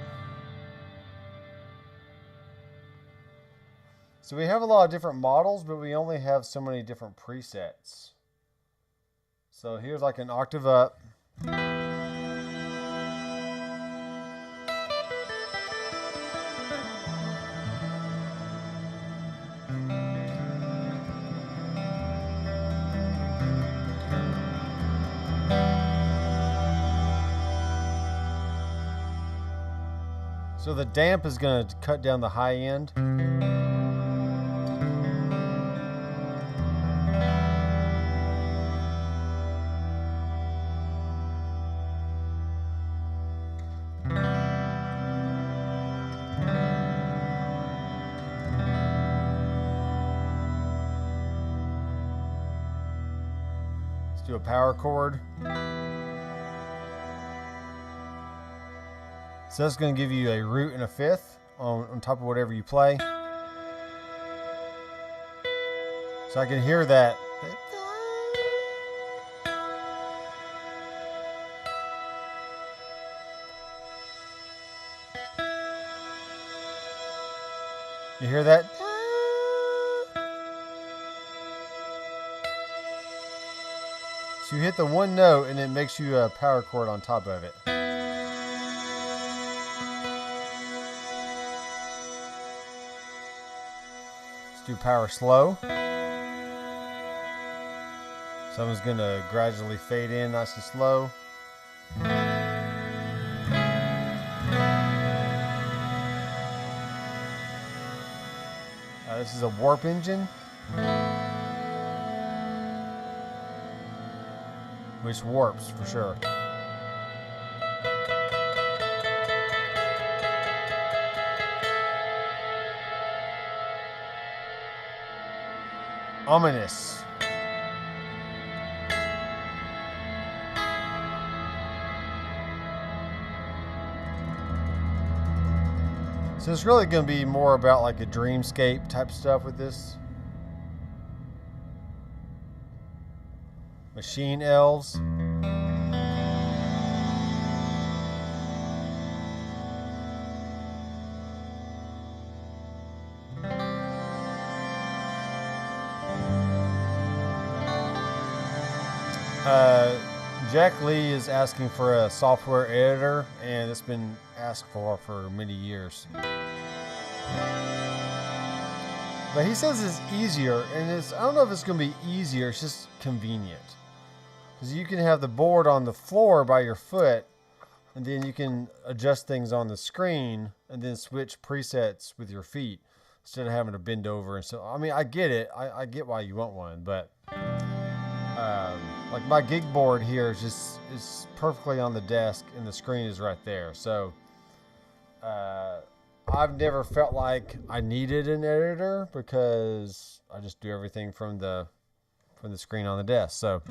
[SPEAKER 1] So we have a lot of different models, but we only have so many different presets. So here's like an octave up. So the damp is going to cut down the high end. Let's do a power chord. So that's going to give you a root and a fifth on top of whatever you play. So I can hear that. You hear that? So you hit the one note and it makes you a power chord on top of it. Do power slow. Someone's going to gradually fade in nice and slow. This is a warp engine, which warps for sure. Ominous. So it's really going to be more about like a dreamscape type stuff with this. Machine elves. Jack Lee is asking for a software editor, and it's been asked for many years. But he says it's easier, and I don't know if it's going to be easier, it's just convenient. Because you can have the board on the floor by your foot, and then you can adjust things on the screen, and then switch presets with your feet, instead of having to bend over. And so, I mean, I get it. I get why you want one, but like my gig board here is perfectly on the desk, and the screen is right there. So I've never felt like I needed an editor because I just do everything from the screen on the desk. So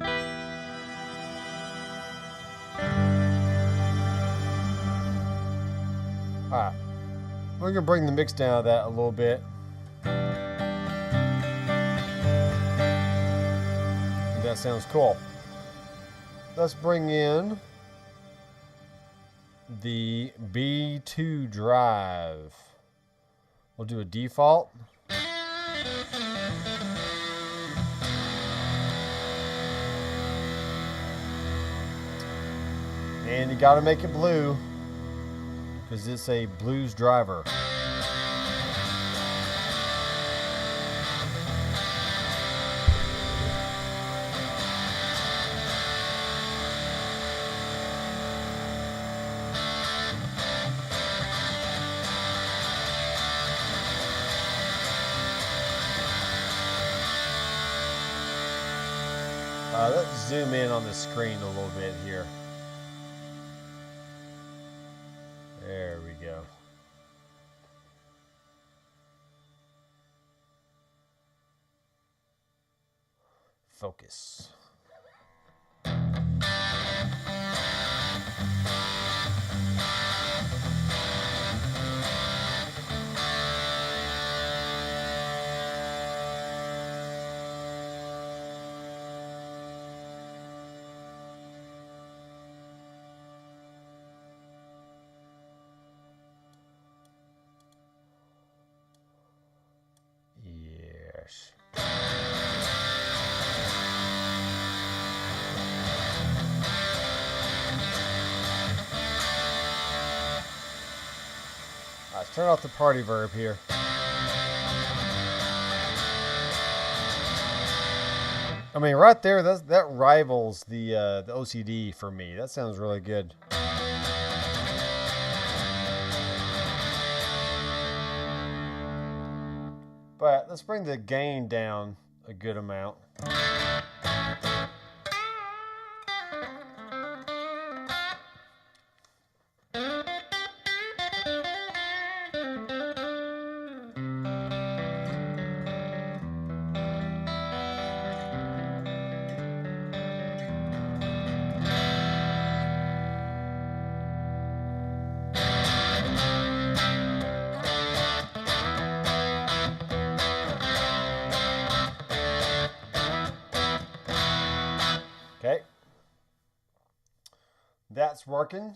[SPEAKER 1] alright, we're gonna bring the mix down of that a little bit. That sounds cool. Let's bring in the B2 drive. We'll do a default. And you gotta make it blue because it's a blues driver. Let's zoom in on the screen a little bit here. There we go. Focus. Yes. Let's turn off the party verb here. I mean, right there, that rivals the OCD for me. That sounds really good. But let's bring the gain down a good amount. Okay, that's working.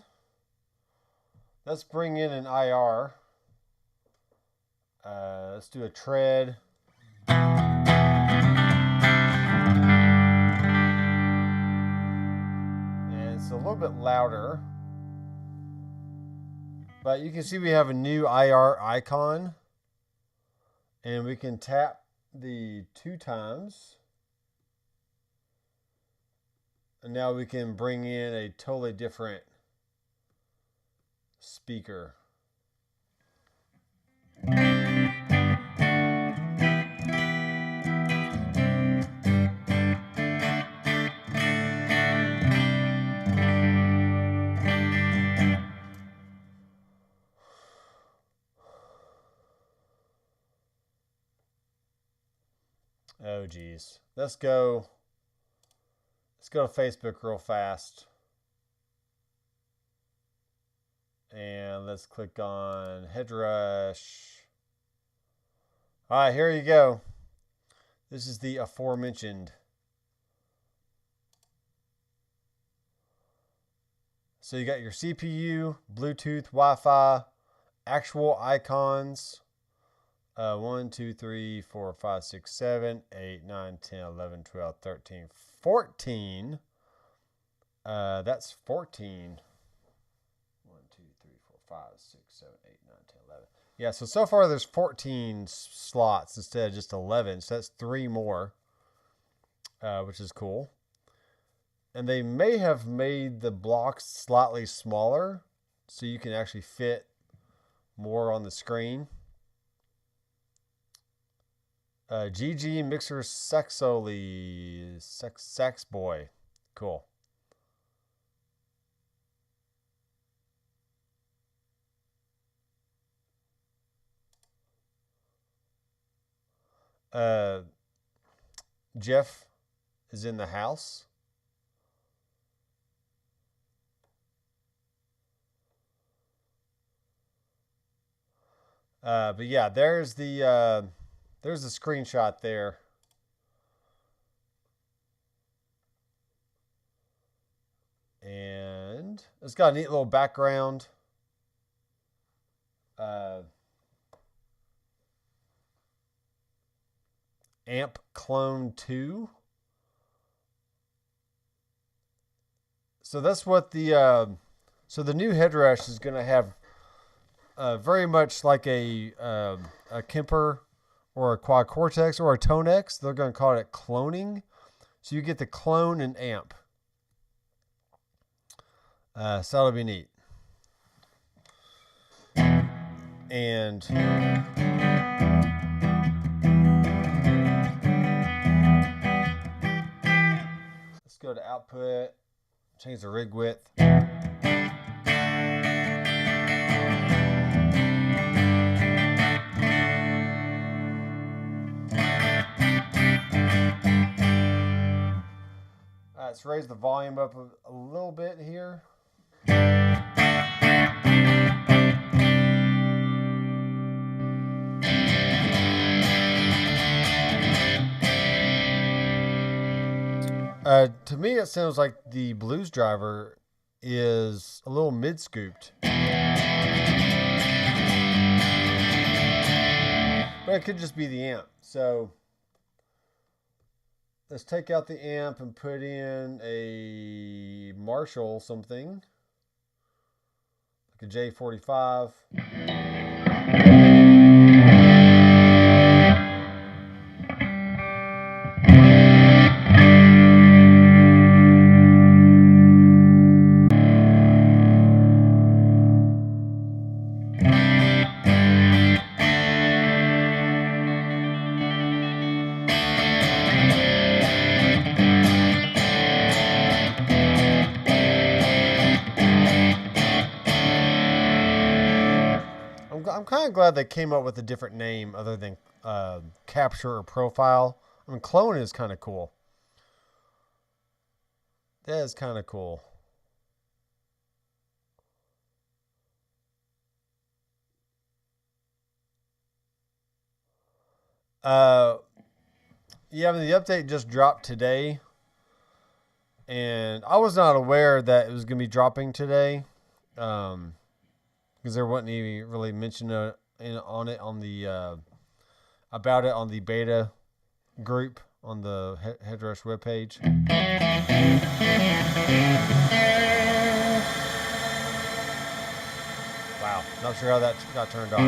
[SPEAKER 1] Let's bring in an IR. Let's do a tread. And it's a little bit louder. But you can see we have a new IR icon. And we can tap the 2 times. And now we can bring in a totally different speaker. Oh geez. Let's go to Facebook real fast. And let's click on Headrush. All right, here you go. This is the aforementioned. So you got your CPU, Bluetooth, Wi-Fi, actual icons. 1, 2, 3, 4, 5, 6, 7, 8, 9, 10, 11, 12, 13, 14. That's 14. 1, 2, 3, 4, 5, 6, 7, 8, 9, 10, 11. Yeah, so far there's 14 slots instead of just 11. So that's 3 more, which is cool. And they may have made the blocks slightly smaller so you can actually fit more on the screen. GG Mixer Saxoli Sax Boy. Cool. Jeff is in the house. But yeah, there's the screenshot there. And it's got a neat little background. Amp Clone 2. So that's what the new Headrush is going to have, very much like a Kemper or a Quad Cortex or a Tonex. They're going to call it cloning. So you get the clone and amp. So that'll be neat. And output, change the rig width. Let's raise the volume up a little bit here. To me, it sounds like the blues driver is a little mid-scooped. But it could just be the amp. So let's take out the amp and put in a Marshall something, like a J45. I'm kind of glad they came up with a different name other than capture or profile. I mean, clone is kind of cool. That is kind of cool. Yeah, I mean, the update just dropped today. And I was not aware that it was going to be dropping today. Because there wasn't any really mention on it on the about it on the beta group on the Headrush webpage. Wow, not sure how that got turned on.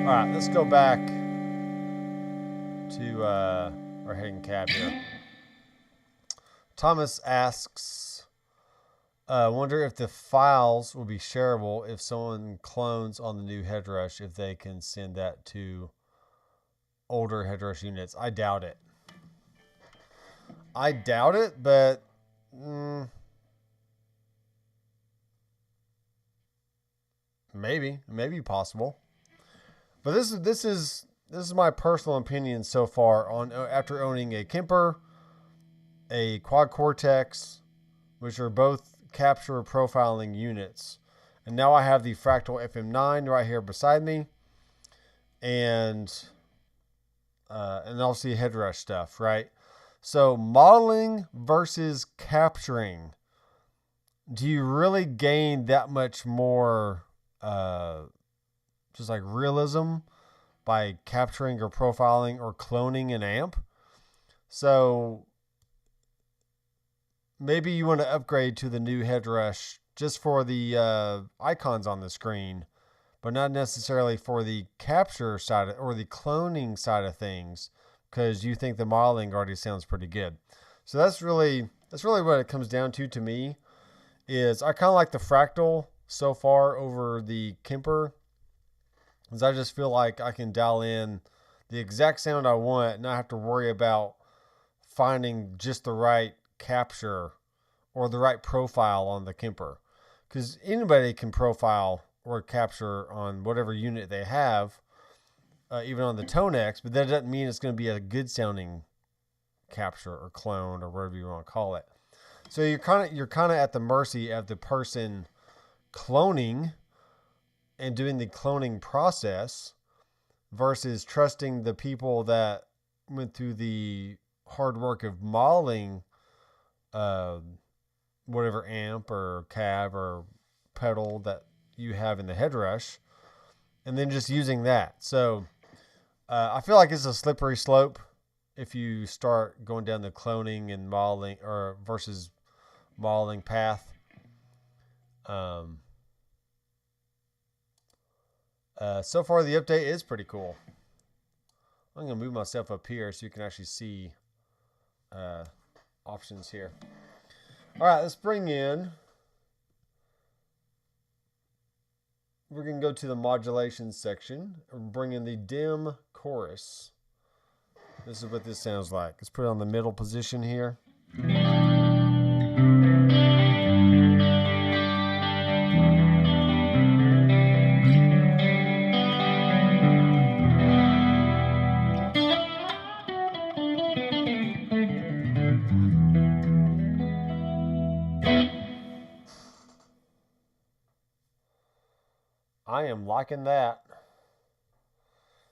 [SPEAKER 1] All right, let's go back to our heading cab here. Thomas asks, wonder if the files will be shareable if someone clones on the new Headrush, if they can send that to older Headrush units. I doubt it. But maybe possible. But this is my personal opinion so far on after owning a Kemper, a Quad Cortex, which are both capture profiling units, and now I have the Fractal FM9 right here beside me, and obviously Headrush stuff, right? So modeling versus capturing, do you really gain that much more just like realism by capturing or profiling or cloning an amp? So maybe you want to upgrade to the new Headrush just for the icons on the screen, but not necessarily for the capture side or the cloning side of things, because you think the modeling already sounds pretty good. So that's really what it comes down to me, is I kind of like the Fractal so far over the Kemper, because I just feel like I can dial in the exact sound I want, not have to worry about finding just the right capture or the right profile on the Kemper, because anybody can profile or capture on whatever unit they have, even on the Tonex, but that doesn't mean it's going to be a good sounding capture or clone or whatever you want to call it. So you're kind of at the mercy of the person cloning and doing the cloning process versus trusting the people that went through the hard work of modeling whatever amp or cab or pedal that you have in the Headrush, and then just using that. So I feel like it's a slippery slope if you start going down the cloning and modeling or versus modeling path. So far the update is pretty cool. I'm going to move myself up here so you can actually see options here. All right, let's bring in, we're going to go to the modulation section and bring in the dim chorus. This is what this sounds like. Let's put it on the middle position here. I am liking that.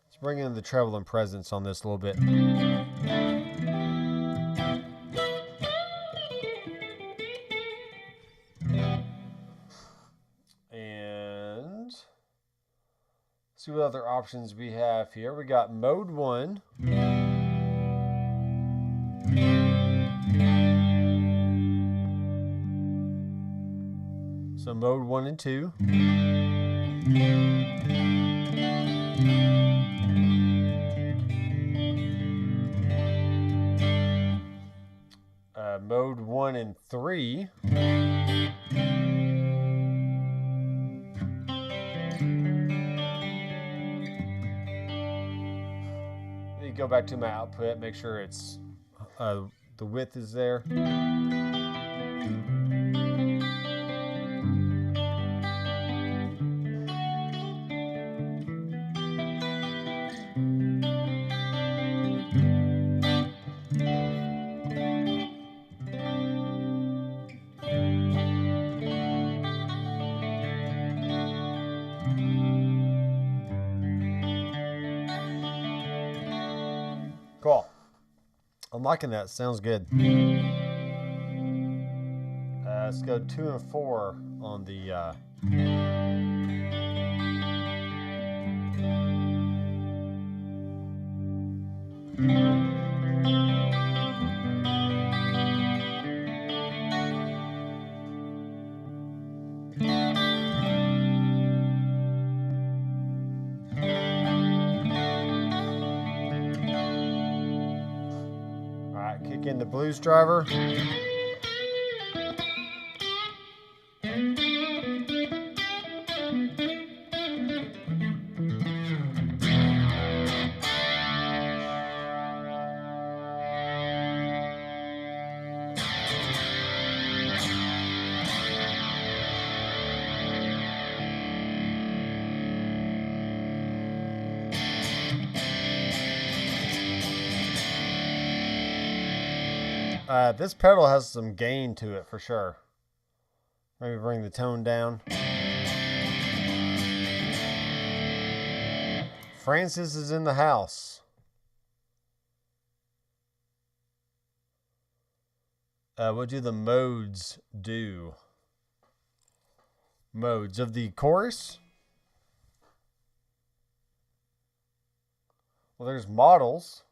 [SPEAKER 1] Let's bring in the treble and presence on this a little bit. And see what other options we have here. We got mode 1. So mode 1 and 2. Mode 1 and 3. Let me go back to my output, make sure it's the width is there. Cool. I'm liking that. Sounds good. Let's go 2 and 4 on the kick in the blues driver. This pedal has some gain to it for sure. Maybe bring the tone down. Francis is in the house. What do the modes do? Modes of the chorus? Well, there's models.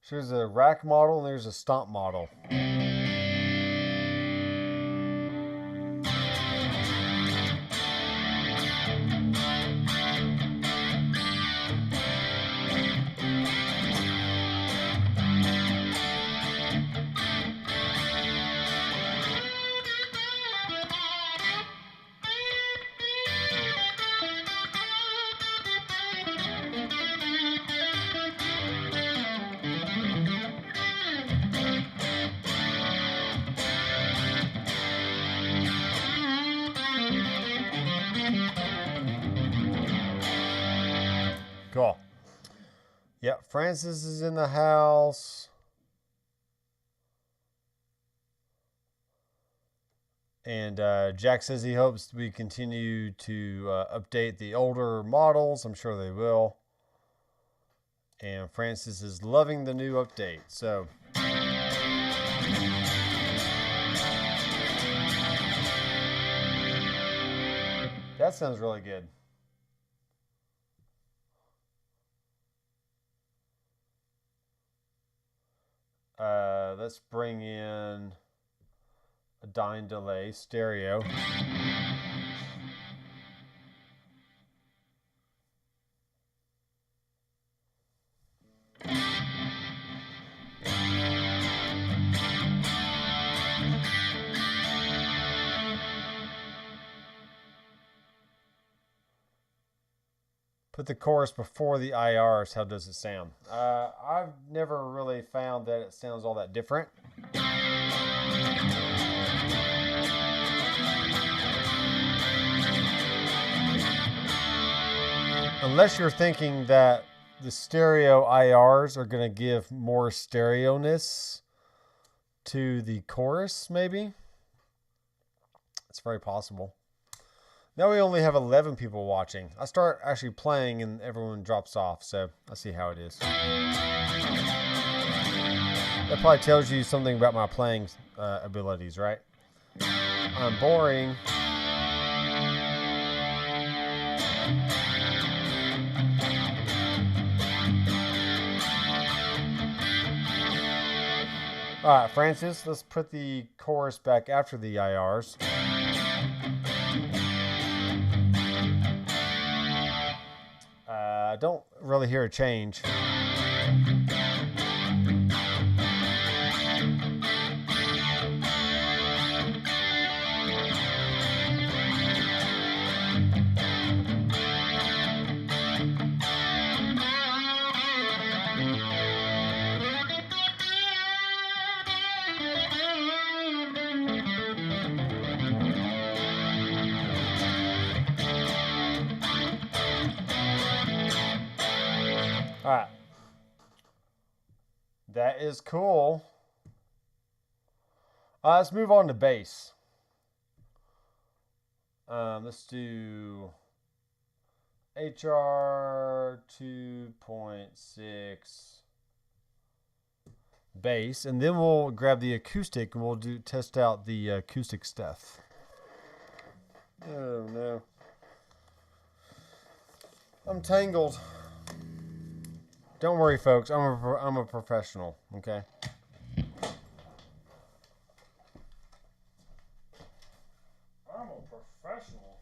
[SPEAKER 1] So there's a rack model and there's a stomp model. Cool. Yep, Francis is in the house. And Jack says he hopes we continue to update the older models. I'm sure they will. And Francis is loving the new update. So that sounds really good. Let's bring in a dyne delay stereo. put the chorus before the IRs, how does it sound? I've never really found that it sounds all that different. Unless you're thinking that the stereo IRs are going to give more stereo-ness to the chorus, maybe. It's very possible. Now we only have 11 people watching. I start actually playing and everyone drops off, so let's see how it is. That probably tells you something about my playing abilities, right? I'm boring. All right, Francis, let's put the chorus back after the IRs. I don't really hear a change. All right. That is cool. Let's move on to bass. Let's do HR 2.6 bass, and then we'll grab the acoustic and we'll test out the acoustic stuff. Oh no. I'm tangled. Don't worry, folks. I'm a professional. Okay. I'm a professional.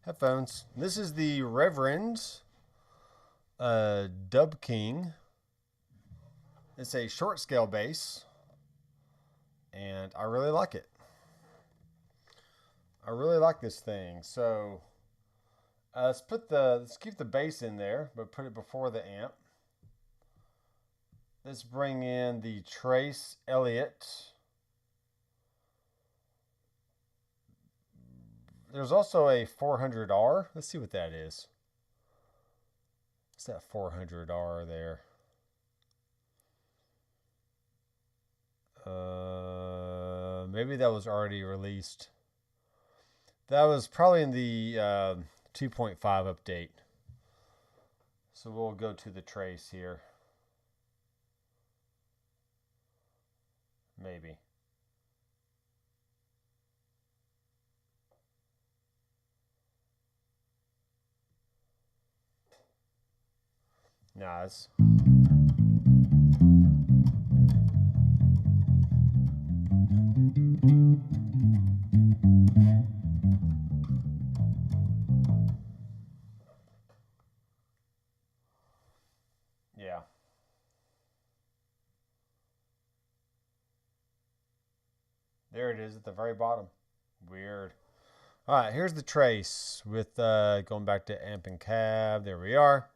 [SPEAKER 1] Headphones. This is the Reverend Dub King. It's a short scale bass, and I really like it. I really like this thing. So let's keep the bass in there, but put it before the amp. Let's bring in the Trace Elliott. There's also a 400R. Let's see what that is. What's that 400R there? Maybe that was already released. That was probably in the 2.5 update. So we'll go to the Trace here. Maybe. Nice. Yeah. There it is at the very bottom. Weird. All right, here's the Trace with going back to amp and cab. There we are.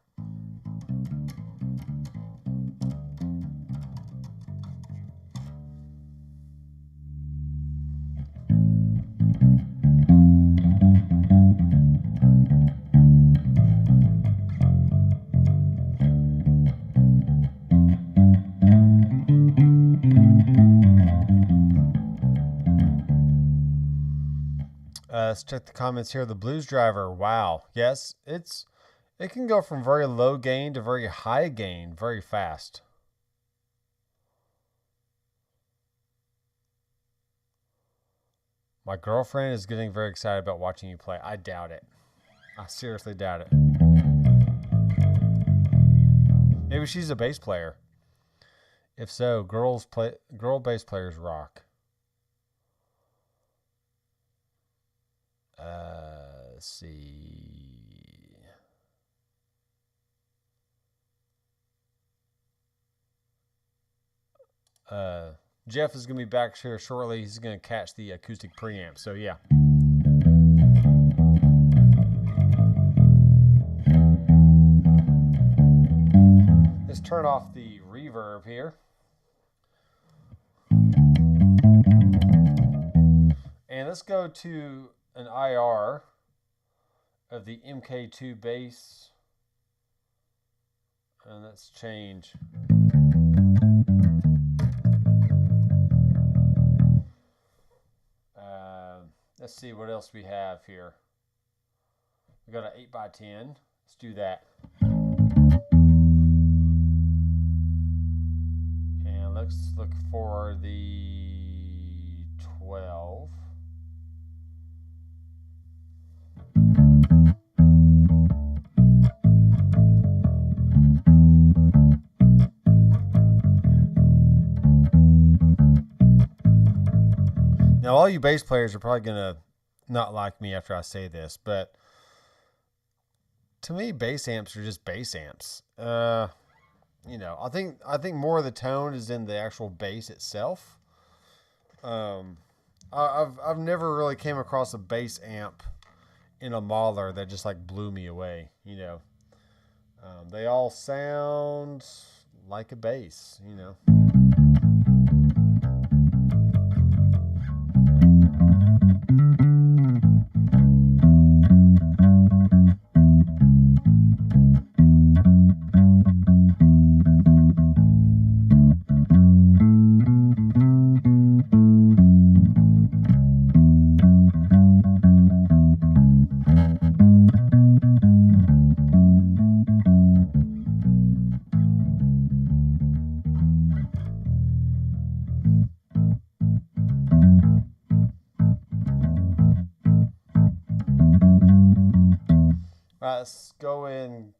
[SPEAKER 1] Let's check the comments here. The Blues Driver. Wow. Yes, it can go from very low gain to very high gain very fast. My girlfriend is getting very excited about watching you play. I doubt it. I seriously doubt it. Maybe she's a bass player. If so, girl bass players rock. Let's see. Jeff is going to be back here shortly. He's going to catch the acoustic preamp. So yeah. Let's turn off the reverb here. And let's go to an IR of the MK2 bass. And let's change. Let's see what else we have here. We got an 8x10. Let's do that. And let's look for the 12. Now, all you bass players are probably going to not like me after I say this, but to me, bass amps are just bass amps. You know, I think more of the tone is in the actual bass itself. I've never really came across a bass amp in a Mahler that just like blew me away. You know, they all sound like a bass. You know. All right, let's go in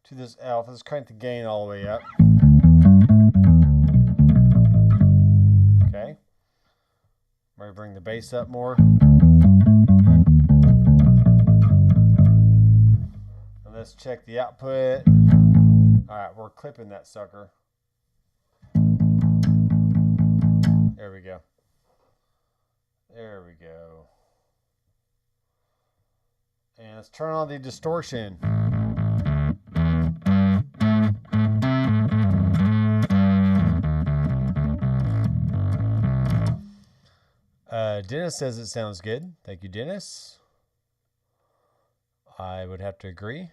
[SPEAKER 1] to this alpha. Let's crank the gain all the way up. Okay. Maybe bring the bass up more. And let's check the output. All right, we're clipping that sucker. There we go. There we go. And let's turn on the distortion. Dennis says it sounds good. Thank you, Dennis. I would have to agree.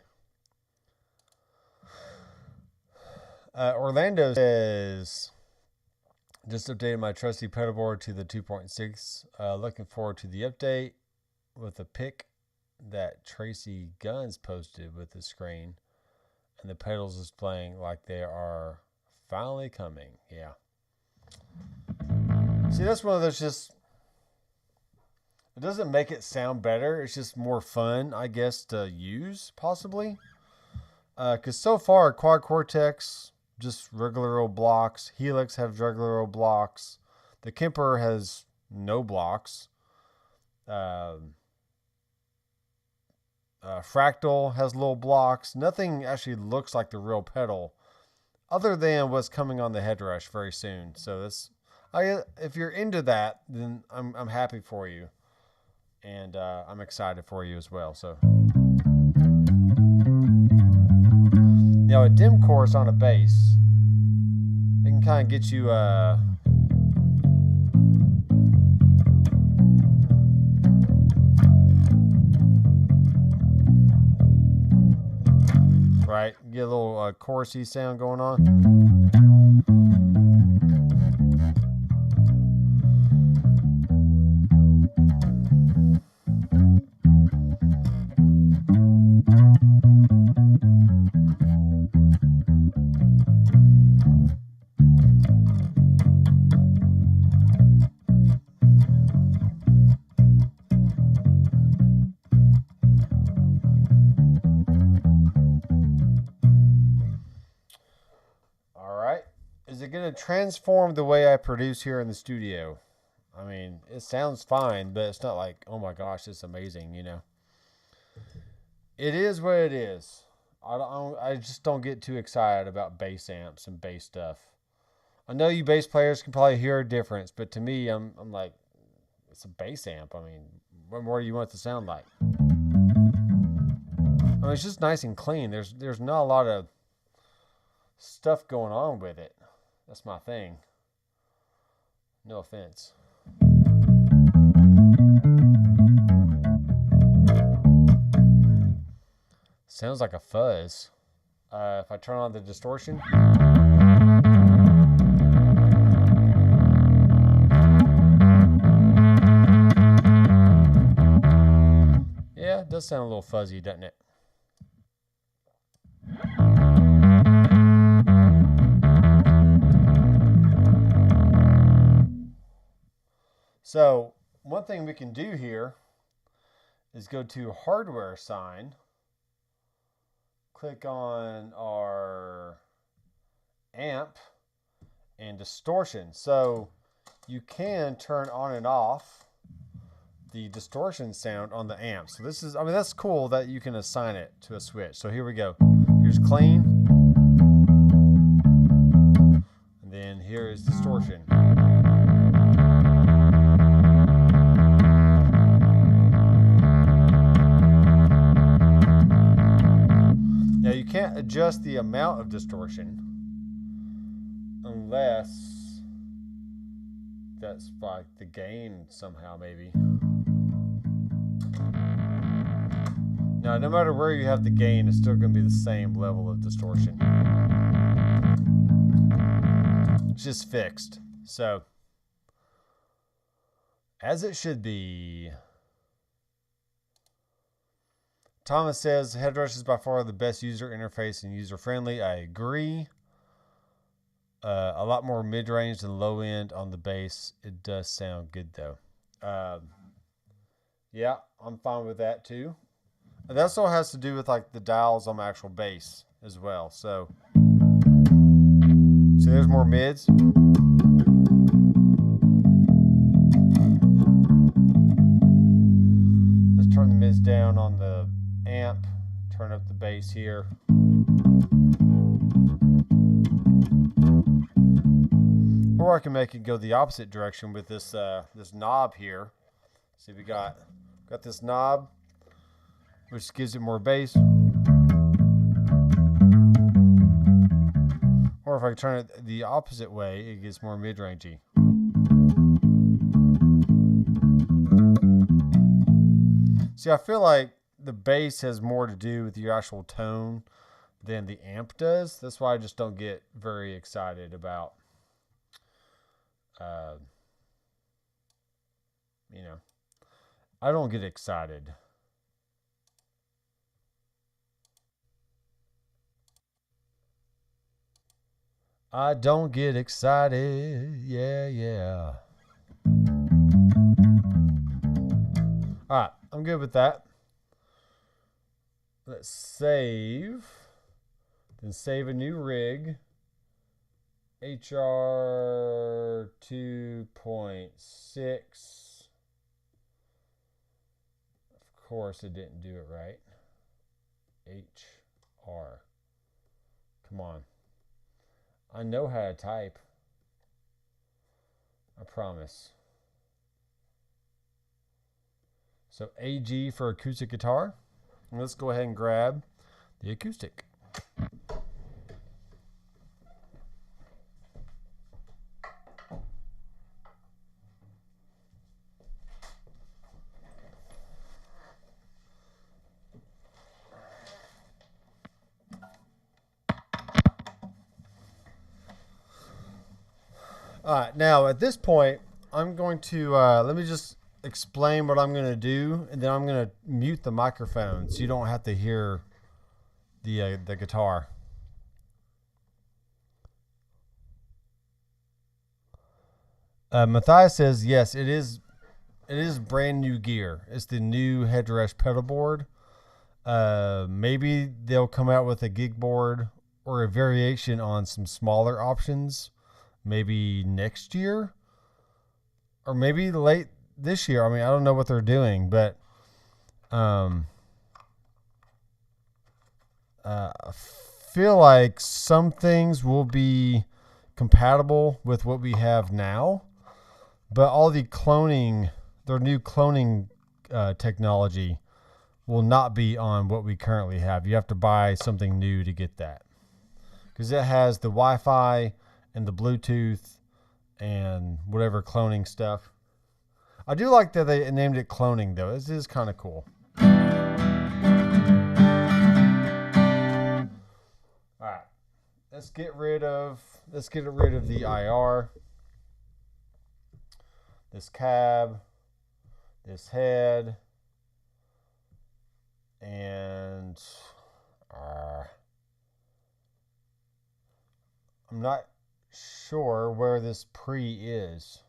[SPEAKER 1] Orlando says, just updated my trusty pedal board to the 2.6. Looking forward to the update with a pic that Tracy Guns posted with the screen and the pedals is playing like they are finally coming. Yeah. See, that's one of those just, it doesn't make it sound better. It's just more fun, I guess, to use, possibly. Because so far, Quad Cortex, just regular old blocks. Helix have regular old blocks. The Kemper has no blocks. Fractal has little blocks. Nothing actually looks like the real pedal, other than what's coming on the Headrush very soon. So that's, if you're into that, then I'm happy for you, and I'm excited for you as well. So now a dim chorus on a bass, it can kind of get you right, get a little chorusy sound going on. Going to transform the way I produce here in the studio. I mean, it sounds fine, but it's not like, oh my gosh, it's amazing, you know. It is what it is. I just don't get too excited about bass amps and bass stuff I know you bass players can probably hear a difference, but to me, I'm like, it's a bass amp. I mean, what more do you want it to sound like? I mean, it's just nice and clean. There's not a lot of stuff going on with it. That's my thing. No offense. Sounds like a fuzz. If I turn on the distortion. Yeah, it does sound a little fuzzy, doesn't it? So one thing we can do here is go to hardware sign, click on our amp and distortion. So you can turn on and off the distortion sound on the amp. So this is, I mean, that's cool that you can assign it to a switch. So here we go. Here's clean. And then here is distortion. Now you can't adjust the amount of distortion unless that's like the gain somehow, maybe. Now, no matter where you have the gain, it's still going to be the same level of distortion. It's just fixed. So, as it should be. Thomas says, Headrush is by far the best user interface and user-friendly. I agree. A lot more mid-range than low-end on the bass. It does sound good, though. Yeah, I'm fine with that, too. And that also has to do with like the dials on the actual bass as well. So there's more mids. Let's turn the mids down on the amp. Turn up the bass here. Or I can make it go the opposite direction with this this knob here. See, we got this knob, which gives it more bass. Or if I turn it the opposite way, it gets more mid-rangey. See, I feel like the bass has more to do with your actual tone than the amp does. That's why I just don't get very excited about, you know, I don't get excited. I don't get excited. Yeah, yeah. All right, I'm good with that. Let's save. Then save a new rig. HR 2.6. Of course, it didn't do it right. HR. Come on. I know how to type. I promise. So AG for acoustic guitar. And let's go ahead and grab the acoustic. All right, now at this point, I'm going to, let me just explain what I'm going to do, and then I'm going to mute the microphone so you don't have to hear the guitar. Matthias says, yes, it is brand new gear. It's the new Headrush pedal board. Maybe they'll come out with a gig board or a variation on some smaller options. Maybe next year or maybe late this year. I mean, I don't know what they're doing, but I feel like some things will be compatible with what we have now, but all the cloning, their new cloning technology will not be on what we currently have. You have to buy something new to get that, because it has the Wi-Fi and the Bluetooth and whatever cloning stuff. I do like that they named it cloning, though. This is kind of cool. All right, let's get rid of the IR, this cab, this head, and I'm not sure where this pre is.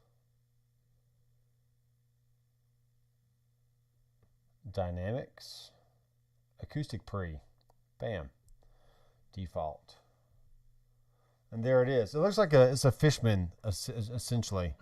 [SPEAKER 1] Dynamics, acoustic pre, bam, default, and there it is. It looks like it's a Fishman essentially.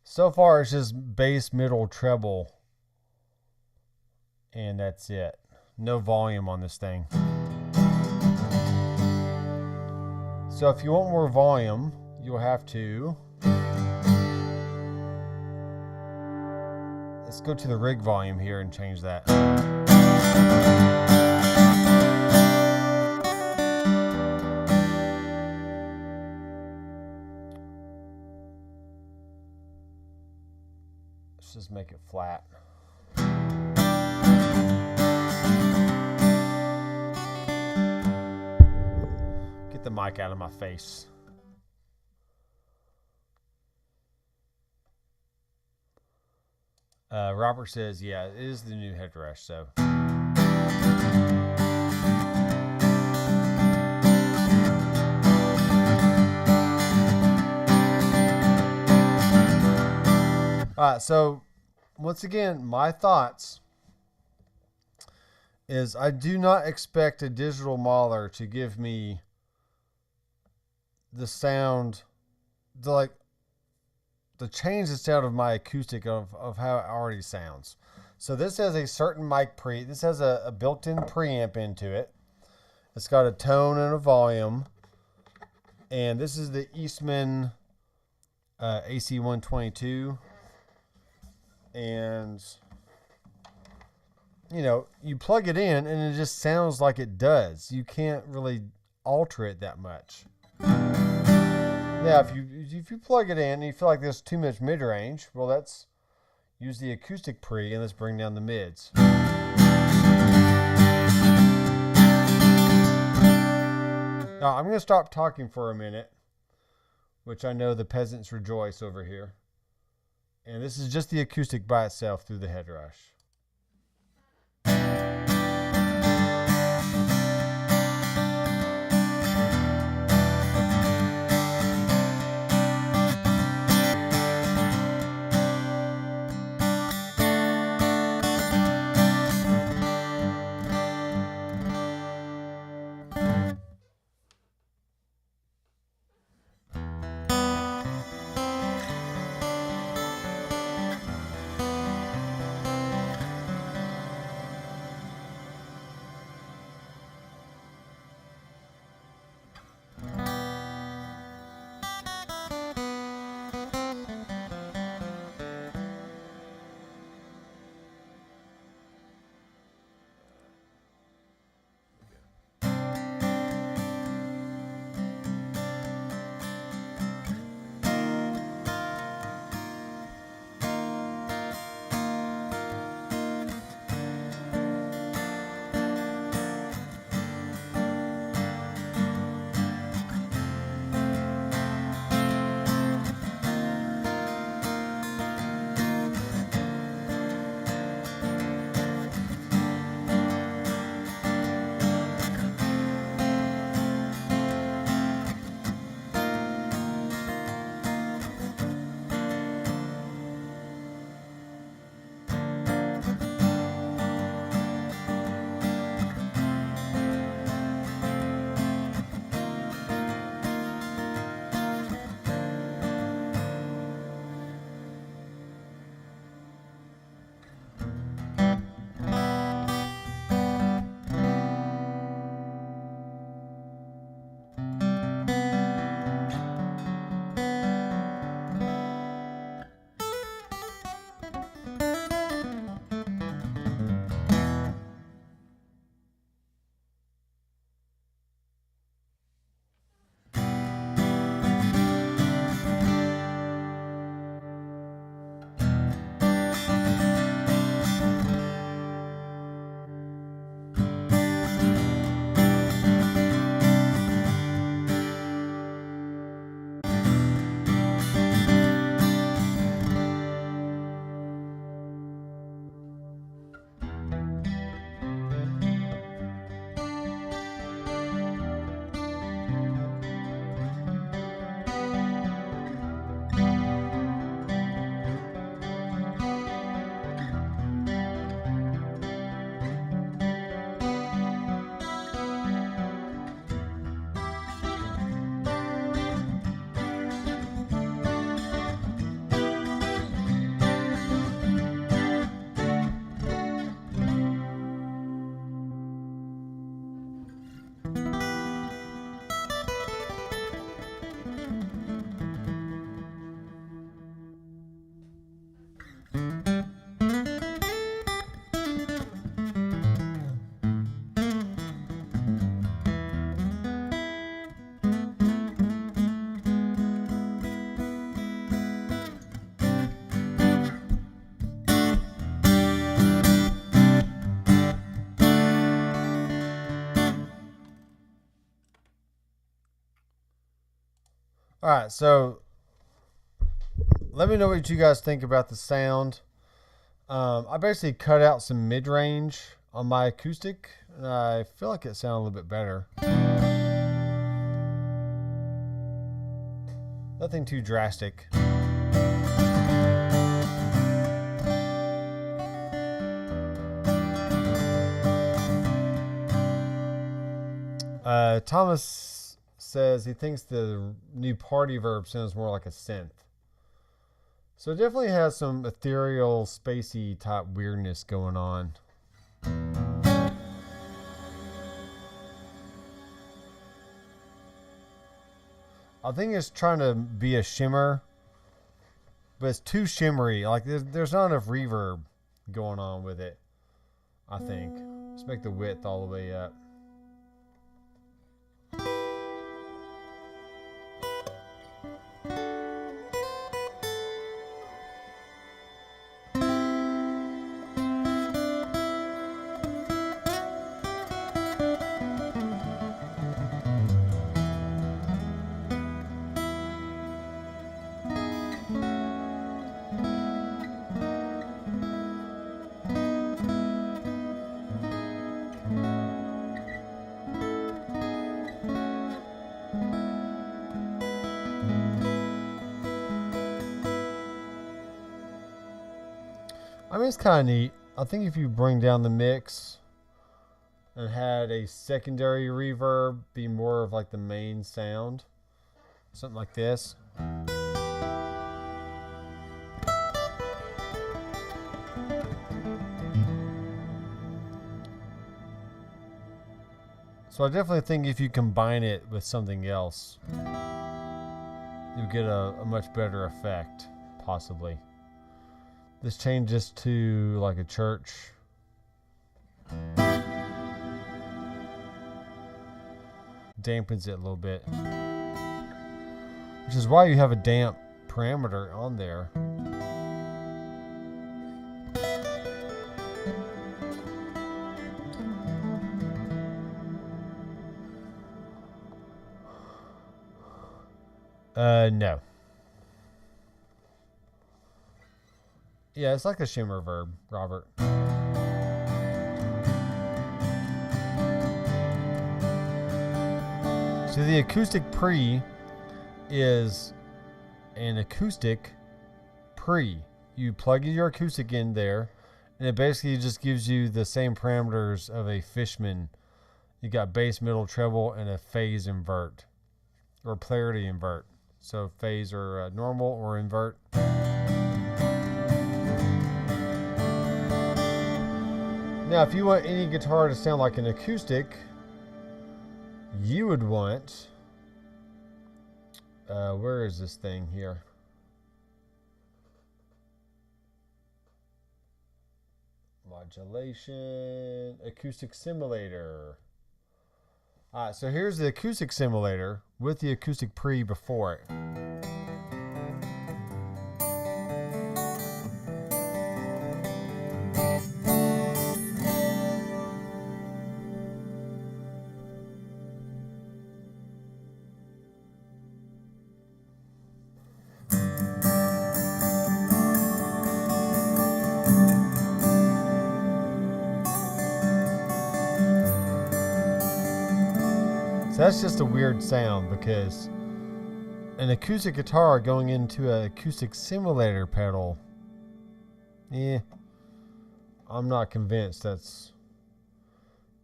[SPEAKER 1] So far it's just bass, middle, treble, and that's it. No volume on this thing. So if you want more volume, you'll have to, let's go to the rig volume here and change that. Just make it flat. Get the mic out of my face. Robert says, yeah, it is the new Headrush, so. All right, so once again, my thoughts is I do not expect a digital modeler to give me the sound, to change the sound of my acoustic of how it already sounds. So this has a certain mic pre. This has a built-in preamp into it. It's got a tone and a volume. And this is the Eastman AC122. And, you know, you plug it in and it just sounds like it does. You can't really alter it that much. Now, if you plug it in and you feel like there's too much mid-range, well, that's use the acoustic pre and let's bring down the mids. Now, I'm going to stop talking for a minute, which I know the peasants rejoice over here. And this is just the acoustic by itself through the Headrush. All right, so let me know what you guys think about the sound. I basically cut out some mid-range on my acoustic, and I feel like it sounded a little bit better. Nothing too drastic. Thomas says he thinks the new party verb sounds more like a synth. So it definitely has some ethereal, spacey type weirdness going on. I think it's trying to be a shimmer, but it's too shimmery. Like there's not enough reverb going on with it, I think. Let's make the width all the way up. I mean, it's kind of neat. I think if you bring down the mix and had a secondary reverb be more of like the main sound, something like this. So I definitely think if you combine it with something else, you get a much better effect, possibly. This changes to like a church. Dampens it a little bit. Which is why you have a damp parameter on there. No. Yeah, it's like a shimmer verb, Robert. So the acoustic pre is an acoustic pre. You plug your acoustic in there, and it basically just gives you the same parameters of a Fishman. You got bass, middle, treble, and a phase invert, or polarity invert. So phase or normal or invert. Now, if you want any guitar to sound like an acoustic, you would want, where is this thing here? Modulation, acoustic simulator. All right, so here's the acoustic simulator with the acoustic pre before it. So that's just a weird sound because an acoustic guitar going into an acoustic simulator pedal, I'm not convinced that's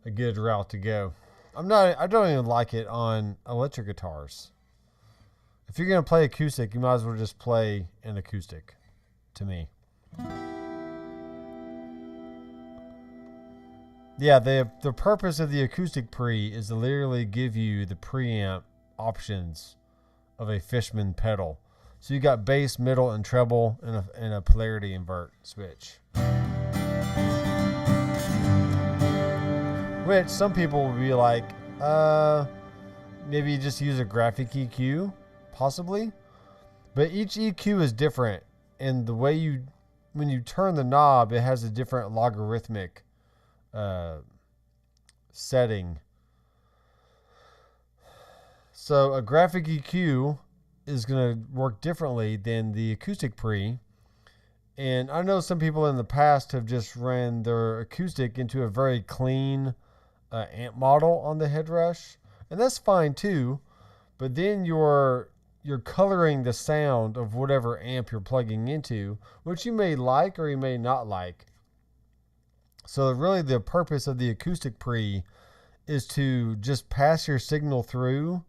[SPEAKER 1] a good route to go. I don't even like it on electric guitars. If you're going to play acoustic, you might as well just play an acoustic, to me. Yeah, the purpose of the acoustic pre is to literally give you the preamp options of a Fishman pedal. So you got bass, middle, and treble, and a polarity invert switch. Which some people will be like, maybe you just use a graphic EQ, possibly. But each EQ is different, and the way when you turn the knob, it has a different logarithmic setting. So a graphic EQ is going to work differently than the acoustic pre. And I know some people in the past have just ran their acoustic into a very clean amp model on the Headrush, and that's fine too. But then you're coloring the sound of whatever amp you're plugging into, which you may like or you may not like. So really the purpose of the acoustic pre is to just pass your signal through,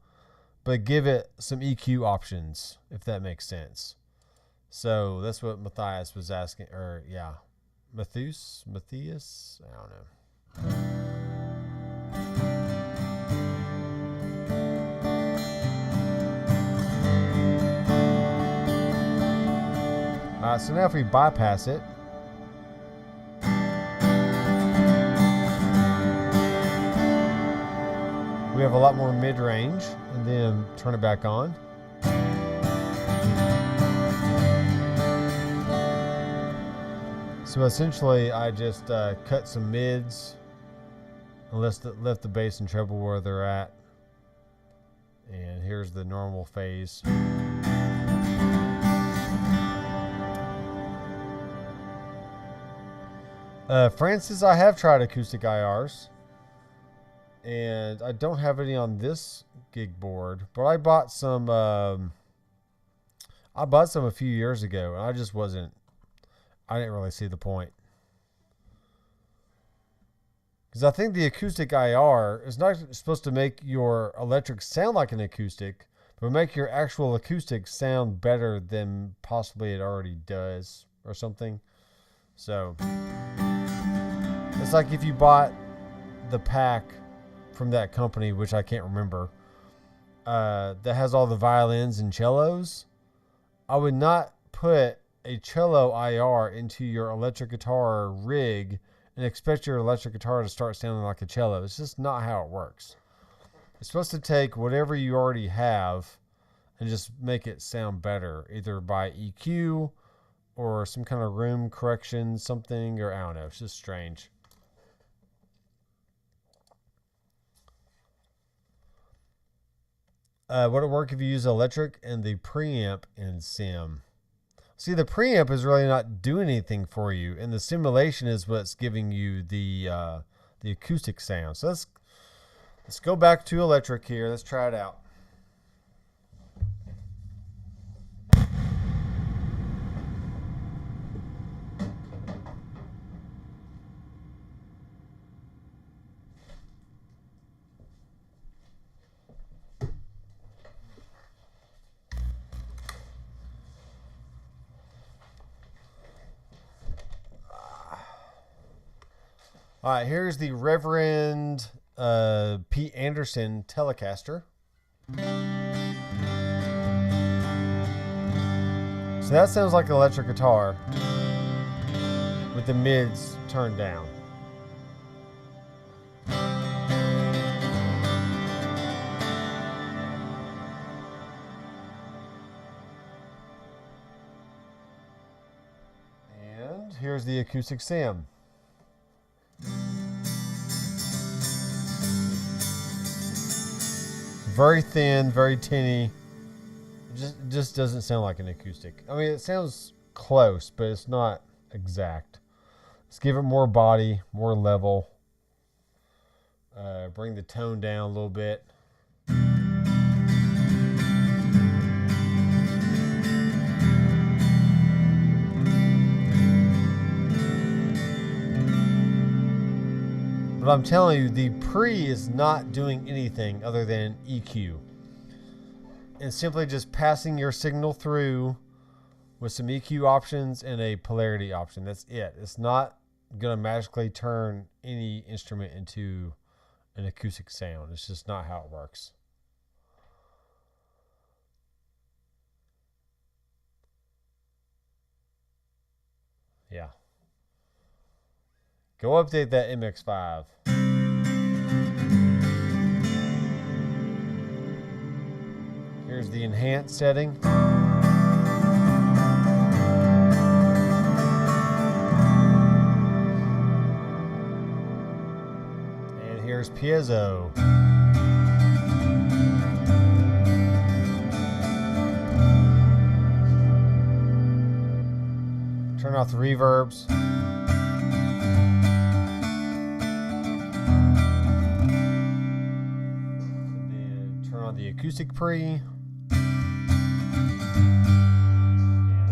[SPEAKER 1] but give it some EQ options, if that makes sense. So that's what Matthias was asking, or yeah, Matthias, I don't know. All right, so now if we bypass it, we have a lot more mid-range, and then turn it back on. So essentially, I just cut some mids and left the bass and treble where they're at. And here's the normal phase. Francis, I have tried acoustic IRs, and I don't have any on this gig board, but I bought some. I bought some a few years ago, and I didn't really see the point. Because I think the acoustic IR is not supposed to make your electric sound like an acoustic, but make your actual acoustic sound better than possibly it already does or something. So it's like if you bought the pack from that company, which I can't remember, that has all the violins and cellos. I would not put a cello IR into your electric guitar rig and expect your electric guitar to start sounding like a cello. It's just not how it works. It's supposed to take whatever you already have and just make it sound better, either by EQ or some kind of room correction, something, or I don't know. It's just strange. Would it work if you use electric and the preamp in sim? See, the preamp is really not doing anything for you, and the simulation is what's giving you the acoustic sound. So let's go back to electric here. Let's try it out. All right, here's the Reverend Pete Anderson Telecaster. So that sounds like an electric guitar with the mids turned down. And here's the acoustic sim. Very thin, very tinny. It just doesn't sound like an acoustic. I mean, it sounds close, but it's not exact. Let's give it more body, more level. Bring the tone down a little bit. But I'm telling you, the pre is not doing anything other than EQ. It's simply just passing your signal through with some EQ options and a polarity option. That's it. It's not going to magically turn any instrument into an acoustic sound. It's just not how it works. Yeah. Go update that MX5. Here's the enhanced setting. And here's piezo. off the reverbs. And then turn on the acoustic pre. And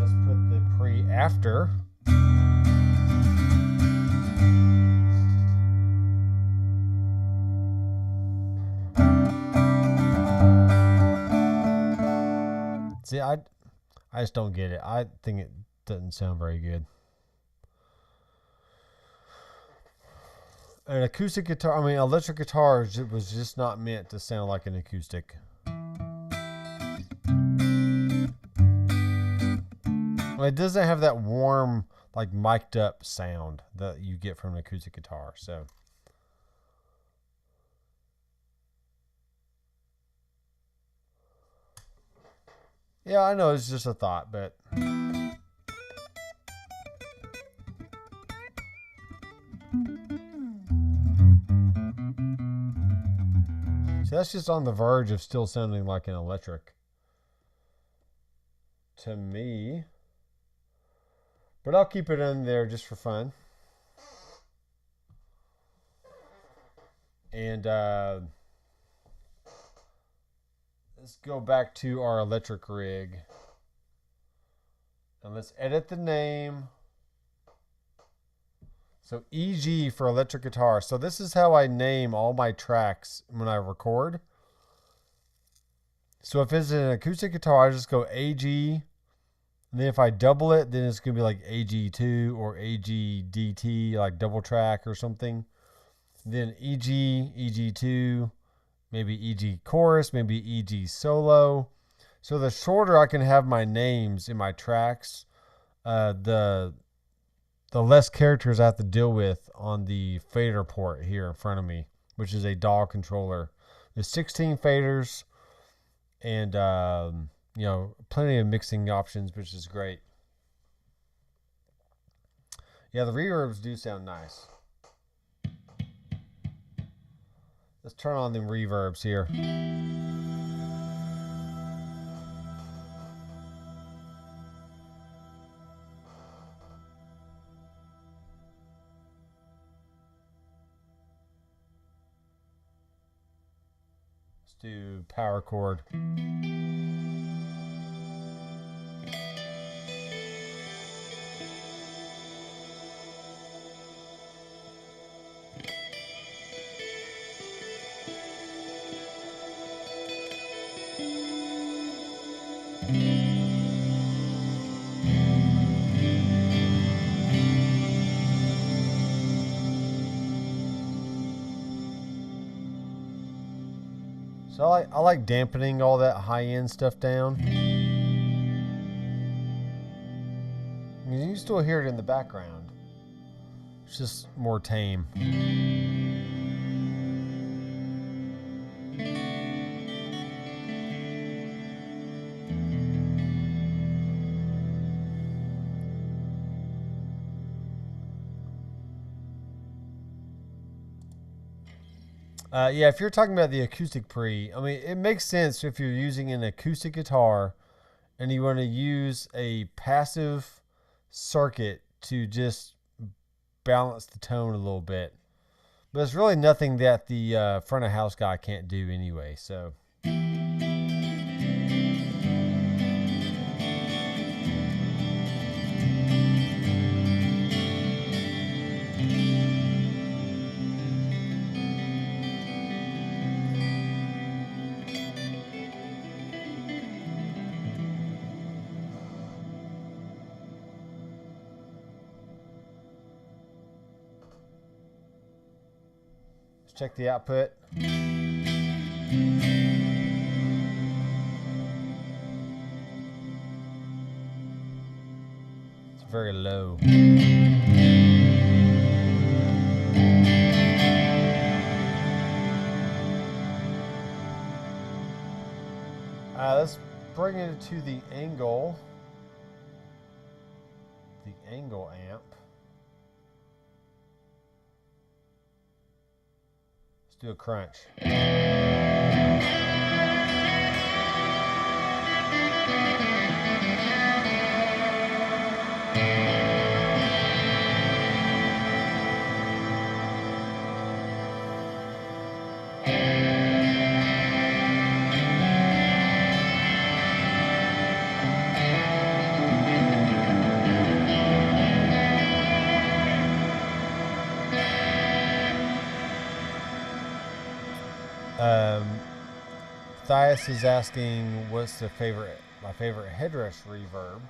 [SPEAKER 1] let's put the pre after. See, I just don't get it. I think it doesn't sound very good. An acoustic guitar, I mean, electric guitar was just not meant to sound like an acoustic. Well, it doesn't have that warm, like mic'd up sound that you get from an acoustic guitar. So. Yeah, I know it's just a thought, but see, that's just on the verge of still sounding like an electric to me. But I'll keep it in there just for fun. And let's go back to our electric rig. And let's edit the name. So EG for electric guitar. So this is how I name all my tracks when I record. So if it's an acoustic guitar, I just go AG. And then if I double it, then it's going to be like AG2 or AGDT, like double track or something. Then EG, EG2, maybe EG chorus, maybe EG solo. So the shorter I can have my names in my tracks, the less characters I have to deal with on the fader port here in front of me, which is a DAW controller. There's 16 faders and you know, plenty of mixing options, which is great. Yeah, the reverbs do sound nice. Let's turn on the reverbs here. Let's do power chord. So I like dampening all that high-end stuff down. You can still hear it in the background. It's just more tame. Yeah, if you're talking about the acoustic pre, I mean, it makes sense if you're using an acoustic guitar and you want to use a passive circuit to just balance the tone a little bit. But it's really nothing that the front of house guy can't do anyway, so. Check the output. It's very low. Let's bring it to the angle amp. Do a crunch. Thias is asking what's my favorite Headrush reverb.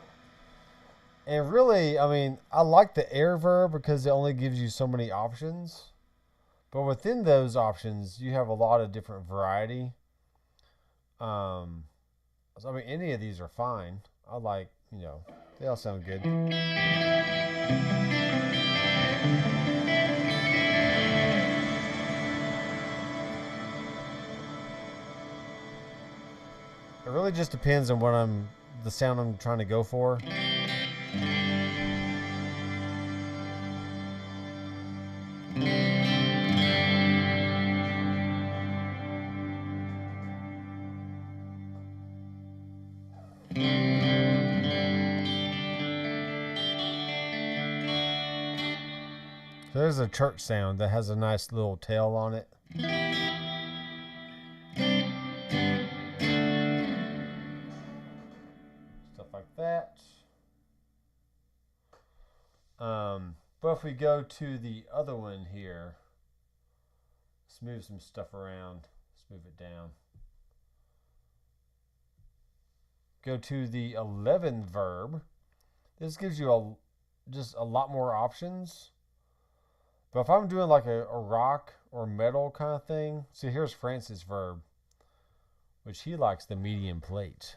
[SPEAKER 1] And really, I mean, I like the air verb because it only gives you so many options. But within those options, you have a lot of different variety. So, I mean, any of these are fine. I like, you know, they all sound good. It really just depends on what the sound I'm trying to go for. So there's a church sound that has a nice little tail on it. Stuff like that. But if we go to the other one here, let's move some stuff around. Let's move it down. Go to the 11th verb. This gives you just a lot more options. But if I'm doing like a rock or metal kind of thing, see here's Francis' verb, which he likes the medium plate.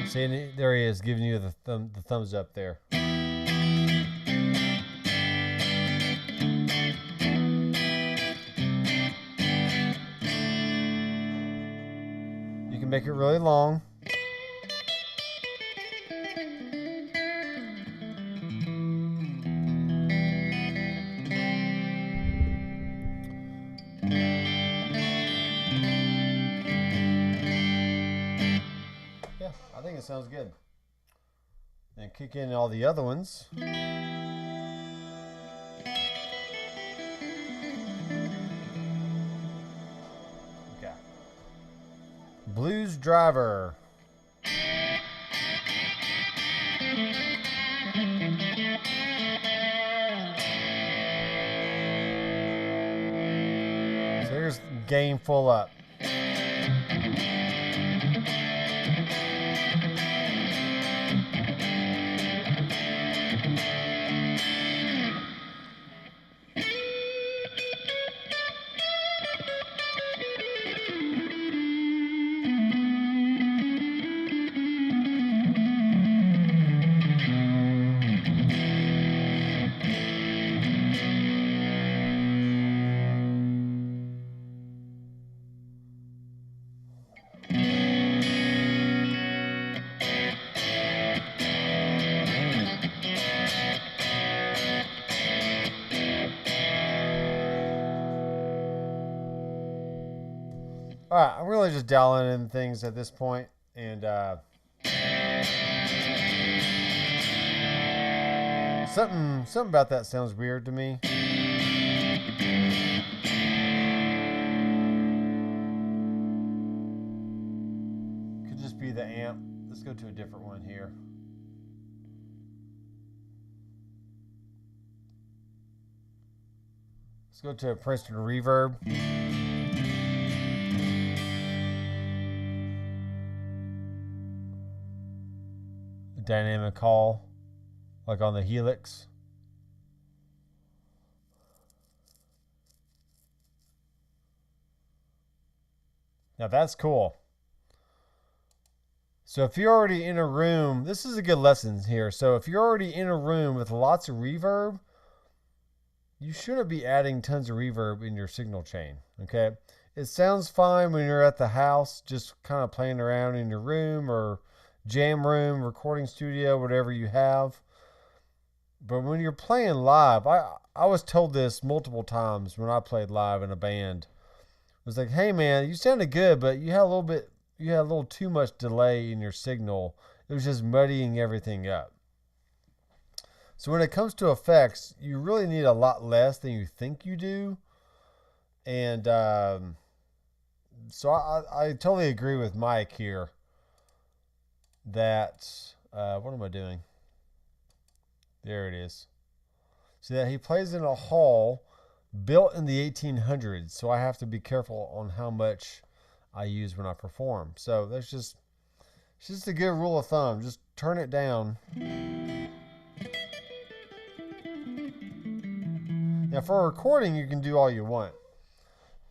[SPEAKER 1] See, there he is giving you the thumbs up there. You can make it really long. Yeah, I think it sounds good. And kick in all the other ones. Okay. Blues Driver. So here's gain full up. All right, I'm really just dialing in things at this point, and something about that sounds weird to me. Could just be the amp. Let's go to a different one here. Let's go to a Princeton Reverb. Dynamic call, like on the Helix. Now that's cool. So if you're already in a room, this is a good lesson here. So if you're already in a room with lots of reverb, you shouldn't be adding tons of reverb in your signal chain, okay? It sounds fine when you're at the house, just kind of playing around in your room or jam room, recording studio, whatever you have. But when you're playing live, I was told this multiple times when I played live in a band. It was like, hey man, you sounded good, but you had a little too much delay in your signal. It was just muddying everything up. So when it comes to effects, you really need a lot less than you think you do. And so I totally agree with Mike here. that, what am I doing? There it is. See that he plays in a hall built in the 1800s, so I have to be careful on how much I use when I perform. So that's just a good rule of thumb. Just turn it down. Now for recording, you can do all you want.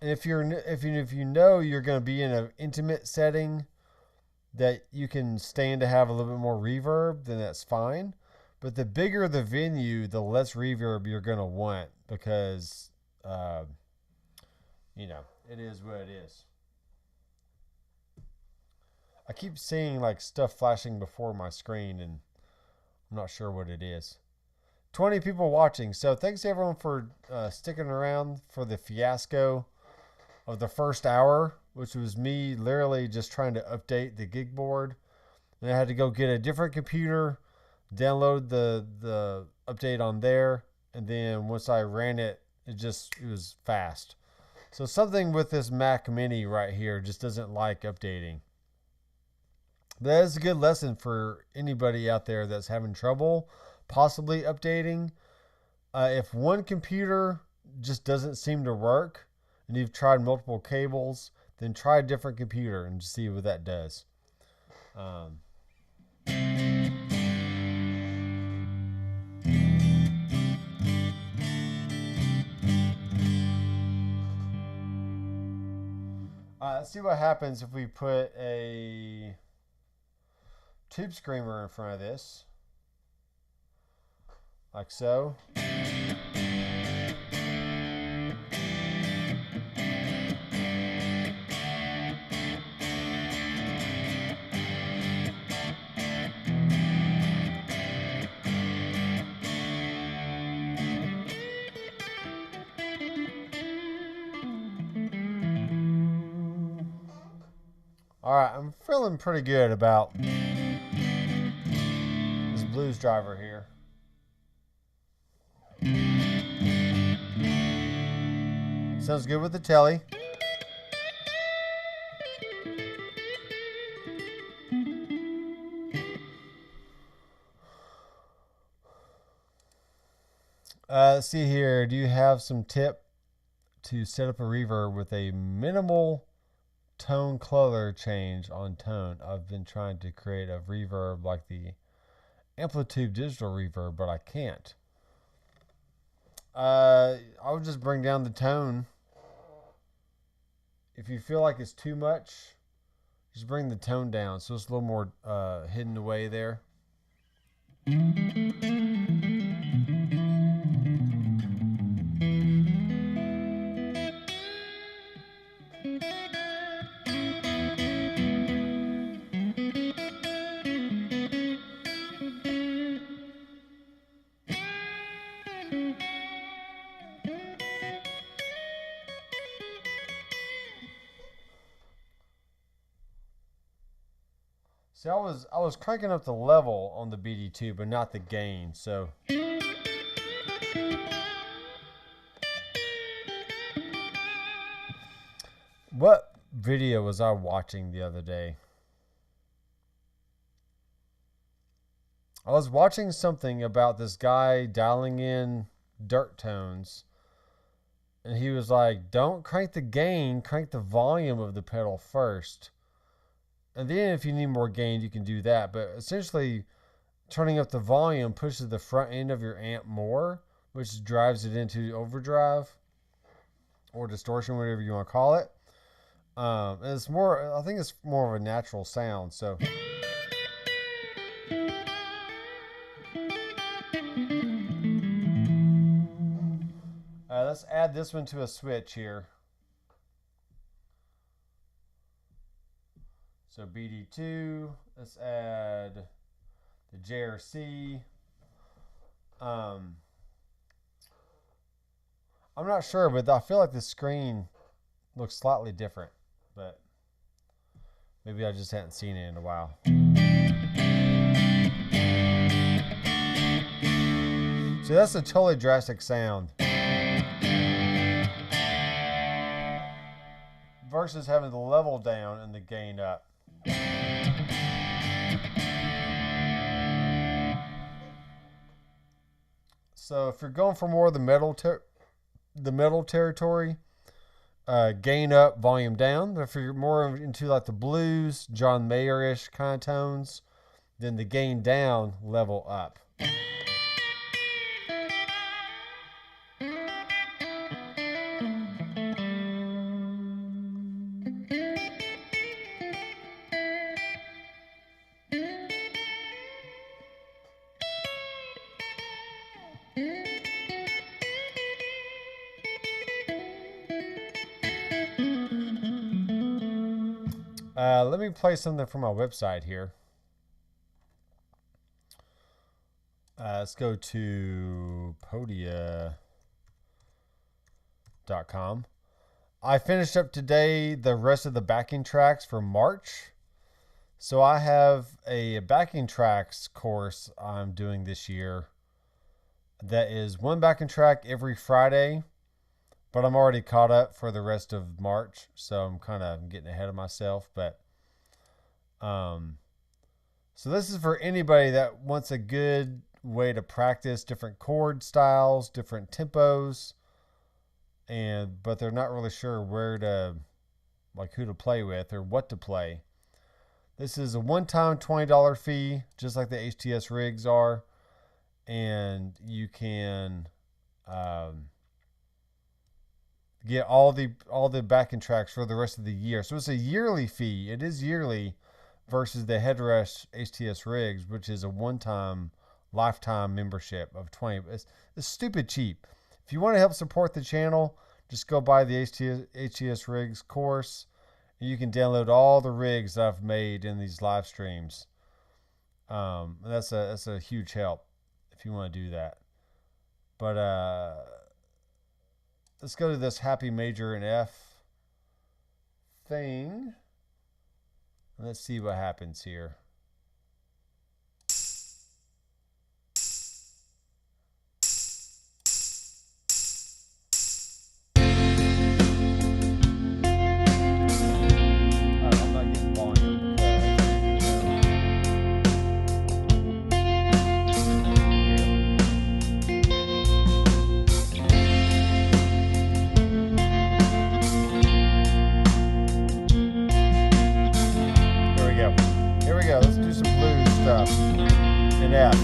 [SPEAKER 1] And if you know you're going to be in an intimate setting that you can stand to have a little bit more reverb, then that's fine. But the bigger the venue, the less reverb you're going to want, because you know, it is what it is. I keep seeing like stuff flashing before my screen, and I'm not sure what it is. 20 people watching, so thanks everyone for sticking around for the fiasco of the first hour, which was me literally just trying to update the gig board. And I had to go get a different computer, download the update on there, and then once I ran it, it was fast. So something with this Mac Mini right here just doesn't like updating. But that is a good lesson for anybody out there that's having trouble possibly updating. If one computer just doesn't seem to work, and you've tried multiple cables, then try a different computer and see what that does. Let's see what happens if we put a tube screamer in front of this, like so. Alright, I'm feeling pretty good about this blues driver here. Sounds good with the telly. Let's see here. Do you have some tip to set up a reverb with a minimal tone color change on tone? I've been trying to create a reverb like the Amplitude digital reverb, but I can't. I would just bring down the tone. If you feel like it's too much, just bring the tone down so it's a little more hidden away there. See, I was cranking up the level on the BD2, but not the gain. So what video was I watching the other day? I was watching something about this guy dialing in dirt tones, and he was like, don't crank the gain, crank the volume of the pedal first. And then if you need more gain, you can do that. But essentially, turning up the volume pushes the front end of your amp more, which drives it into overdrive or distortion, whatever you want to call it. And it's more, I think it's more of a natural sound. So let's add this one to a switch here. So BD2, let's add the JRC. I'm not sure, but I feel like the screen looks slightly different, but maybe I just hadn't seen it in a while. So that's a totally drastic sound versus having the level down and the gain up. So if you're going for more of the metal territory, gain up, volume down. But if you're more into like the blues, John Mayer-ish kind of tones, then the gain down, level up. Let me play something from my website here. Let's go to podia.com. I finished up today the rest of the backing tracks for March. So I have a backing tracks course I'm doing this year that is one backing track every Friday, but I'm already caught up for the rest of March, so I'm kind of getting ahead of myself. But so this is for anybody that wants a good way to practice different chord styles, different tempos, but they're not really sure where to, like, who to play with or what to play. This is a one-time $20 fee, just like the HTS rigs are, and you can get all the backing tracks for the rest of the year. So it's a yearly fee. It is yearly versus the Headrush HTS rigs, which is a one-time lifetime membership of $20. It's stupid cheap. If you want to help support the channel, just go buy the HTS rigs course, and you can download all the rigs that I've made in these live streams. That's a huge help if you want to do that. But let's go to this happy major and F thing. Let's see what happens here. I'm not getting volume. Here we go. Let's do some blues stuff in F.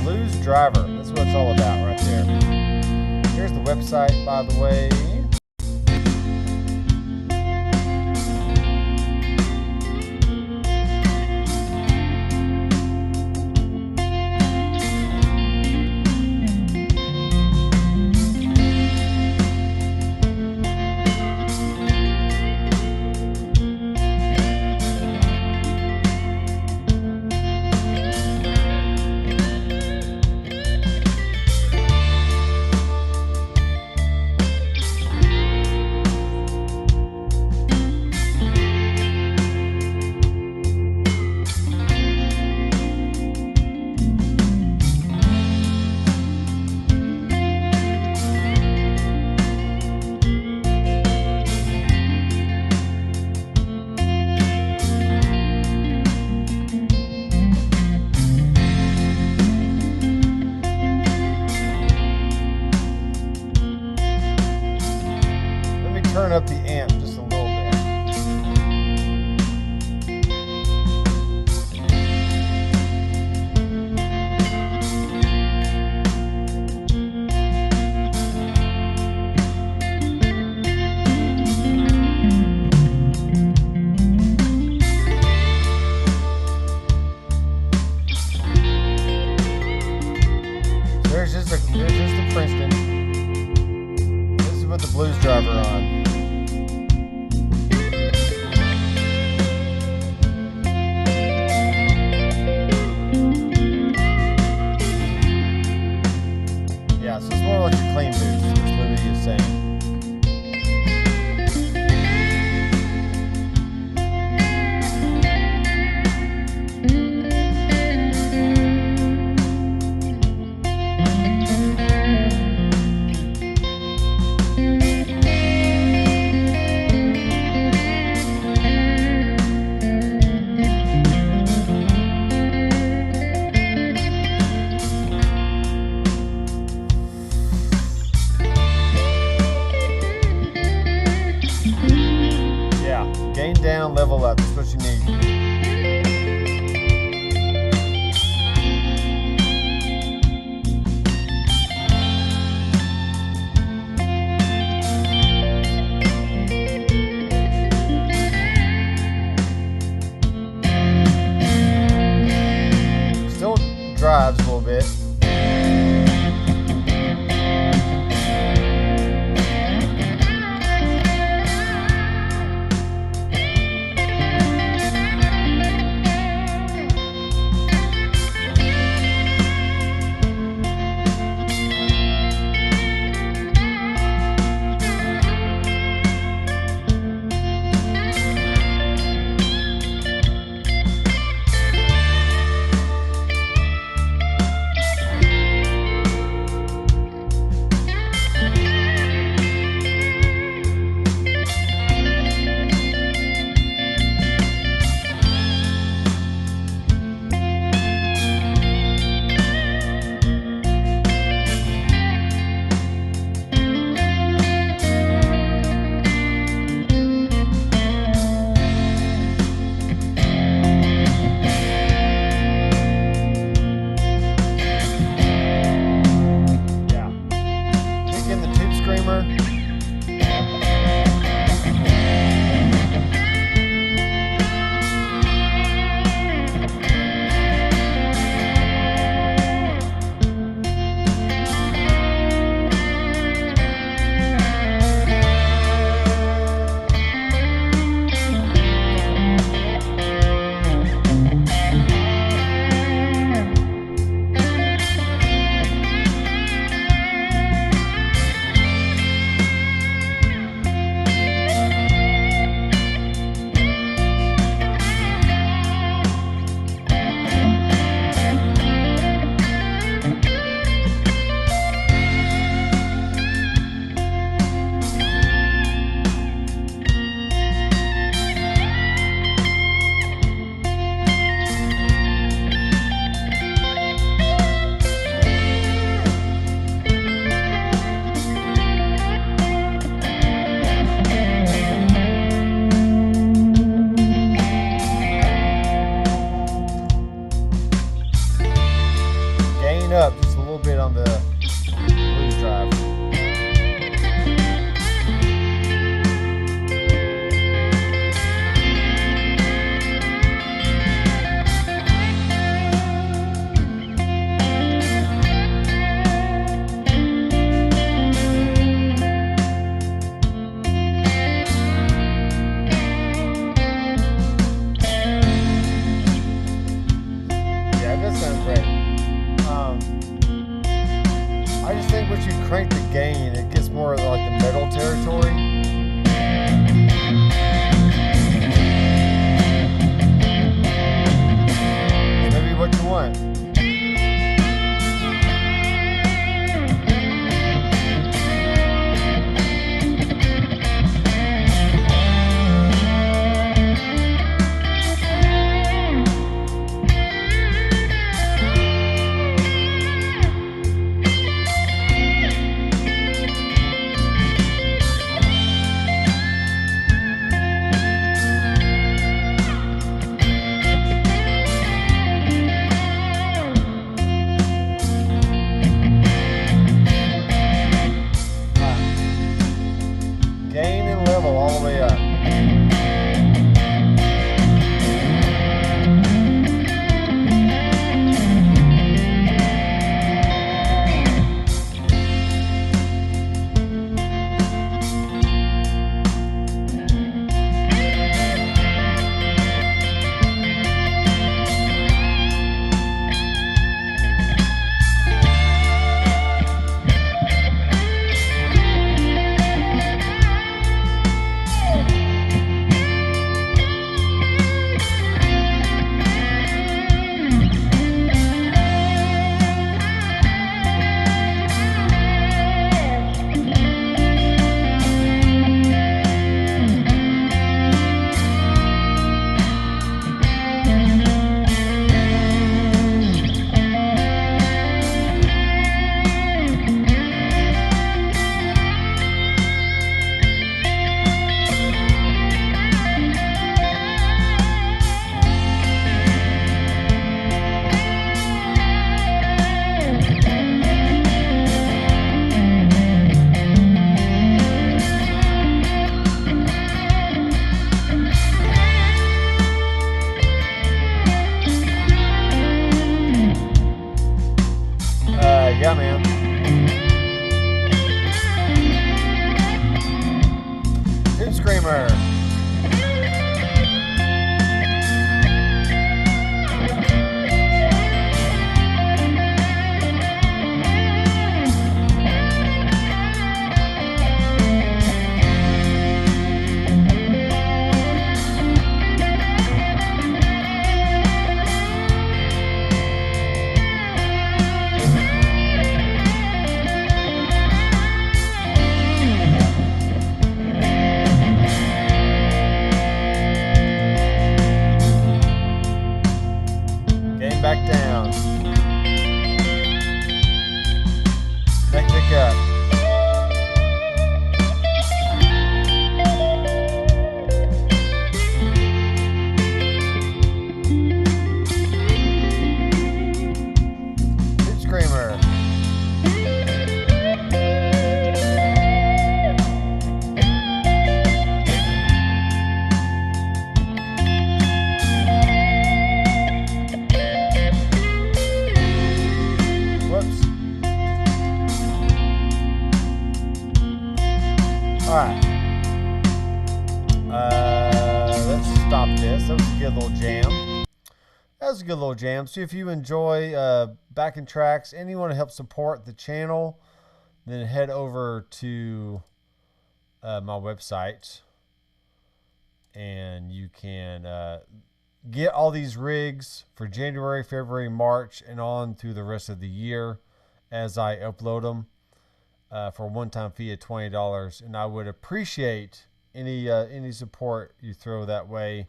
[SPEAKER 1] Blues driver. That's what it's all about right there. Here's the website, by the way. Turn up the amp just a little bit. There's just the Princeton. This is with the blues driver on. Yeah, so it's more like a clean boost. That's what he is saying. level up. That's what you need. Still drives a little bit. Up just a little bit on the blues drive. Yeah, that sounds great. I just think once you crank the gain, it gets more like the metal territory. Maybe what you want. man. Tube Screamer. Back down. Neck pick up. Tube Screamer. Alright, let's stop this. That was a good little jam. That was a good little jam. So if you enjoy backing tracks and you want to help support the channel, then head over to my website and you can get all these rigs for January, February, March, and on through the rest of the year as I upload them. For a one-time fee of $20, and I would appreciate any support you throw that way.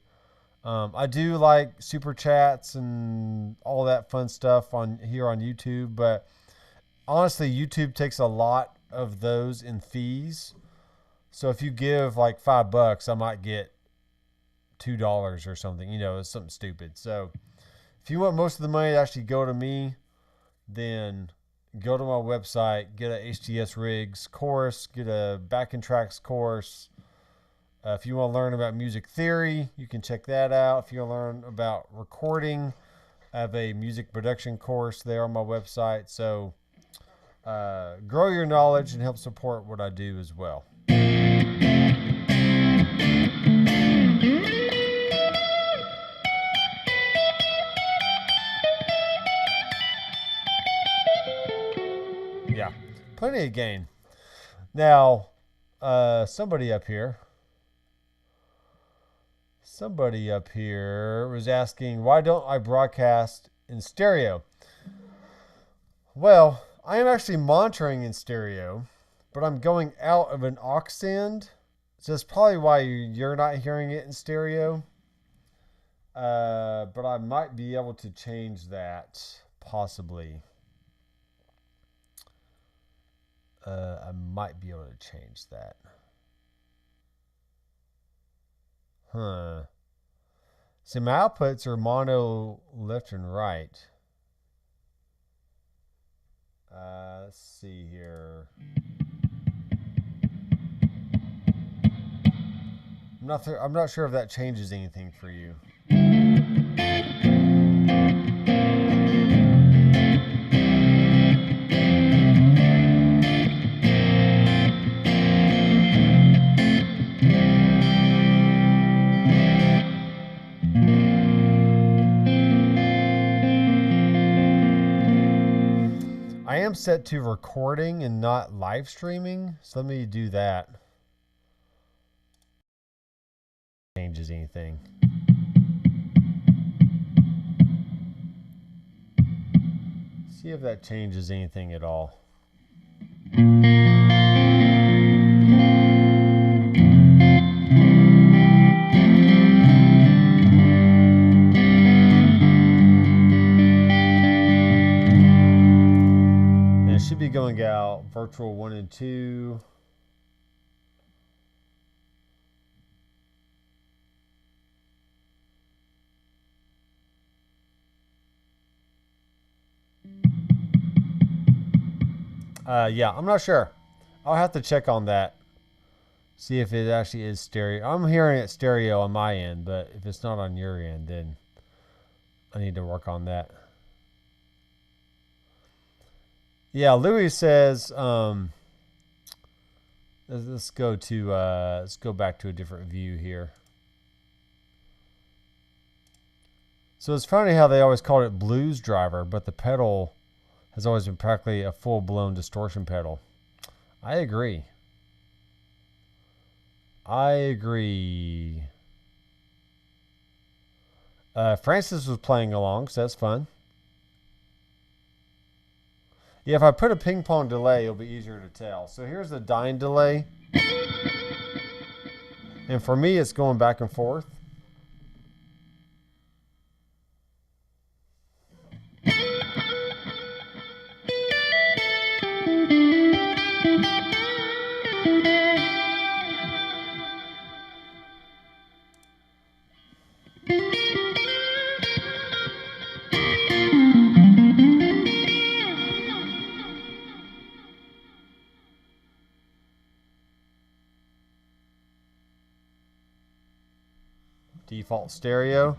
[SPEAKER 1] I do like super chats and all that fun stuff on here on YouTube, but honestly, YouTube takes a lot of those in fees. So if you give like $5, I might get $2 or something. You know, it's something stupid. So if you want most of the money to actually go to me, then go to my website, get a HTS rigs course, get a backing tracks course. If you want to learn about music theory, you can check that out. If you want to learn about recording, I have a music production course there on my website. So grow your knowledge and help support what I do as well. Yeah, plenty of gain. Now, somebody up here was asking, why don't I broadcast in stereo? Well, I am actually monitoring in stereo, but I'm going out of an aux end. So that's probably why you're not hearing it in stereo. But I might be able to change that, possibly. I might be able to change that. Huh. See, my outputs are mono left and right. Let's see here. I'm not sure if that changes anything for you. I am set to recording and not live streaming, so let me do that. Changes anything. See if that changes anything at all. Should be going out virtual 1 and 2. Yeah, I'm not sure. I'll have to check on that. See if it actually is stereo. I'm hearing it stereo on my end, but if it's not on your end, then I need to work on that. Yeah, Louis says, let's go back to a different view here. So it's funny how they always called it blues driver, but the pedal has always been practically a full-blown distortion pedal. I agree. Francis was playing along, so that's fun. Yeah, if I put a ping pong delay, it'll be easier to tell. So here's the dyne delay. And for me, it's going back and forth. Default stereo.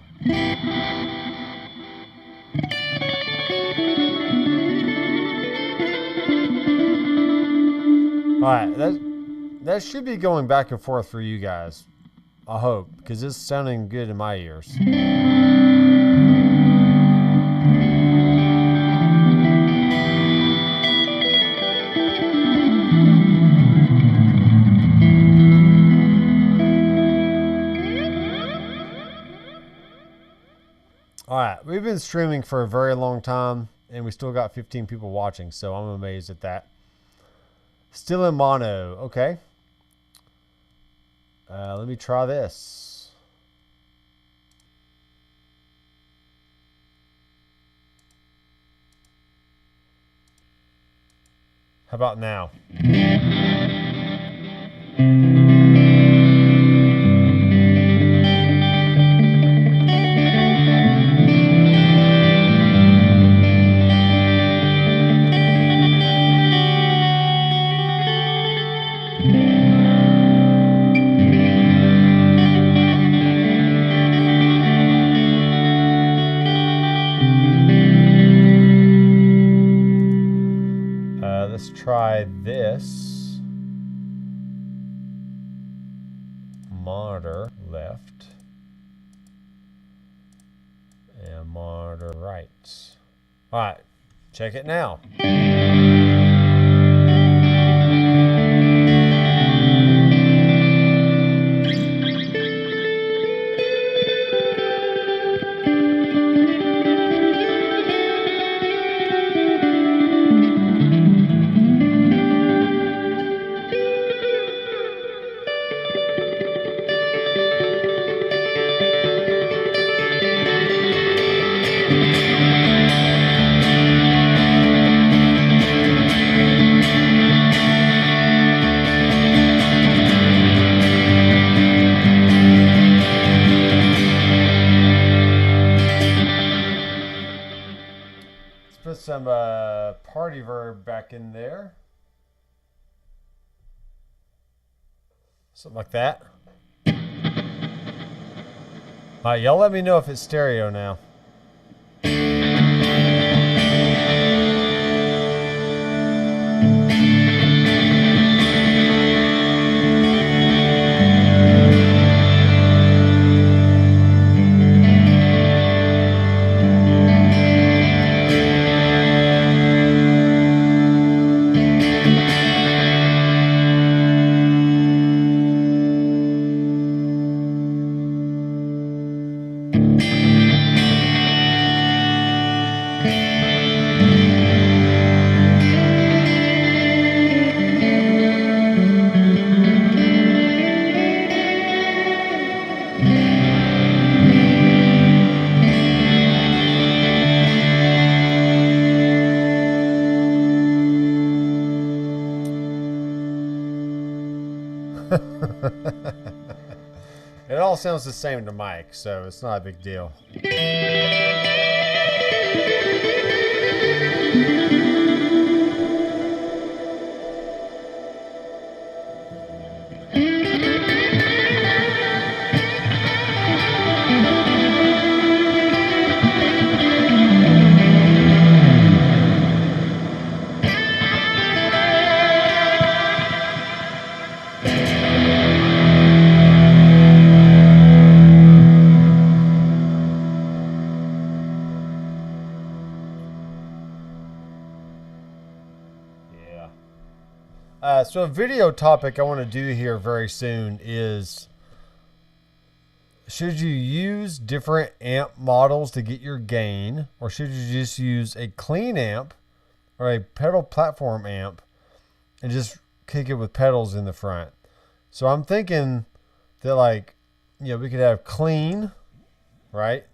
[SPEAKER 1] Alright, that should be going back and forth for you guys. I hope, because it's sounding good in my ears. Alright, we've been streaming for a very long time, and we still got 15 people watching, so I'm amazed at that. Still in mono, okay. Let me try this. How about now? Let's try this. Monitor left and monitor right. All right, check it now. Put some party verb back in there. Something like that. Alright, y'all let me know if it's stereo now. It all sounds the same to Mike, so it's not a big deal. So a video topic I want to do here very soon is, should you use different amp models to get your gain, or should you just use a clean amp or a pedal platform amp and just kick it with pedals in the front? So I'm thinking that, like, you know, we could have clean, right?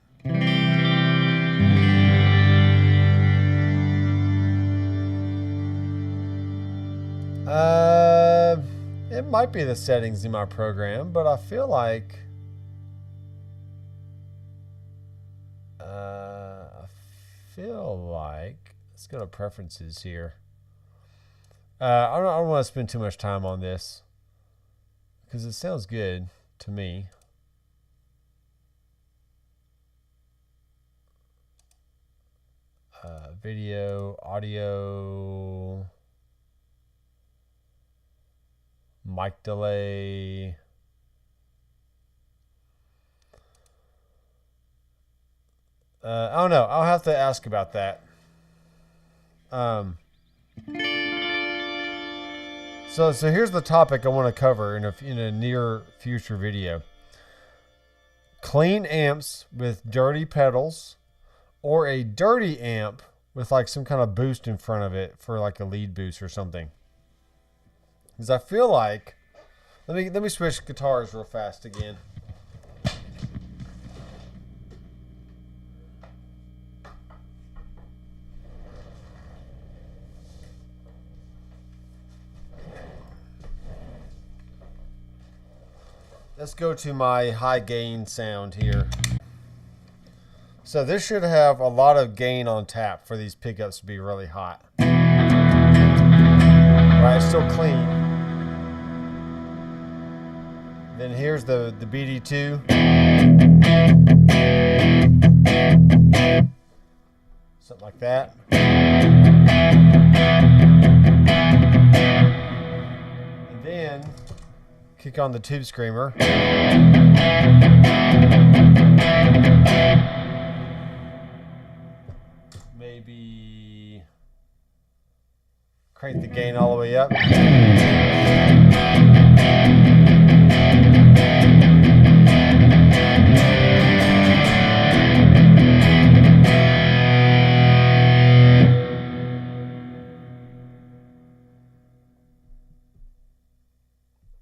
[SPEAKER 1] It might be the settings in my program, but I feel like let's go to preferences here. I don't want to spend too much time on this because it sounds good to me. Video, audio, mic delay. I don't know. I'll have to ask about that. So here's the topic I want to cover in a near future video. Clean amps with dirty pedals, or a dirty amp with like some kind of boost in front of it for like a lead boost or something. Because I feel like, let me switch guitars real fast again. Let's go to my high gain sound here. So this should have a lot of gain on tap for these pickups to be really hot. Right, it's still clean. Then here's the BD2. Something like that. And then kick on the tube screamer. Maybe crank the gain all the way up.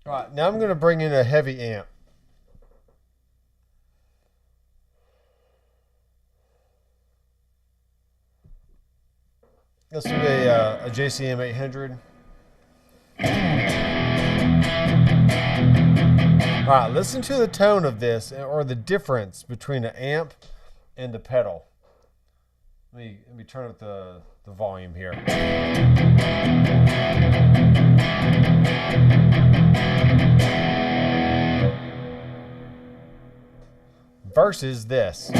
[SPEAKER 1] All right, now I'm going to bring in a heavy amp. Let's do a JCM 800. All right, listen to the tone of this, or the difference between the amp and the pedal. Let me turn up the volume here. Versus this.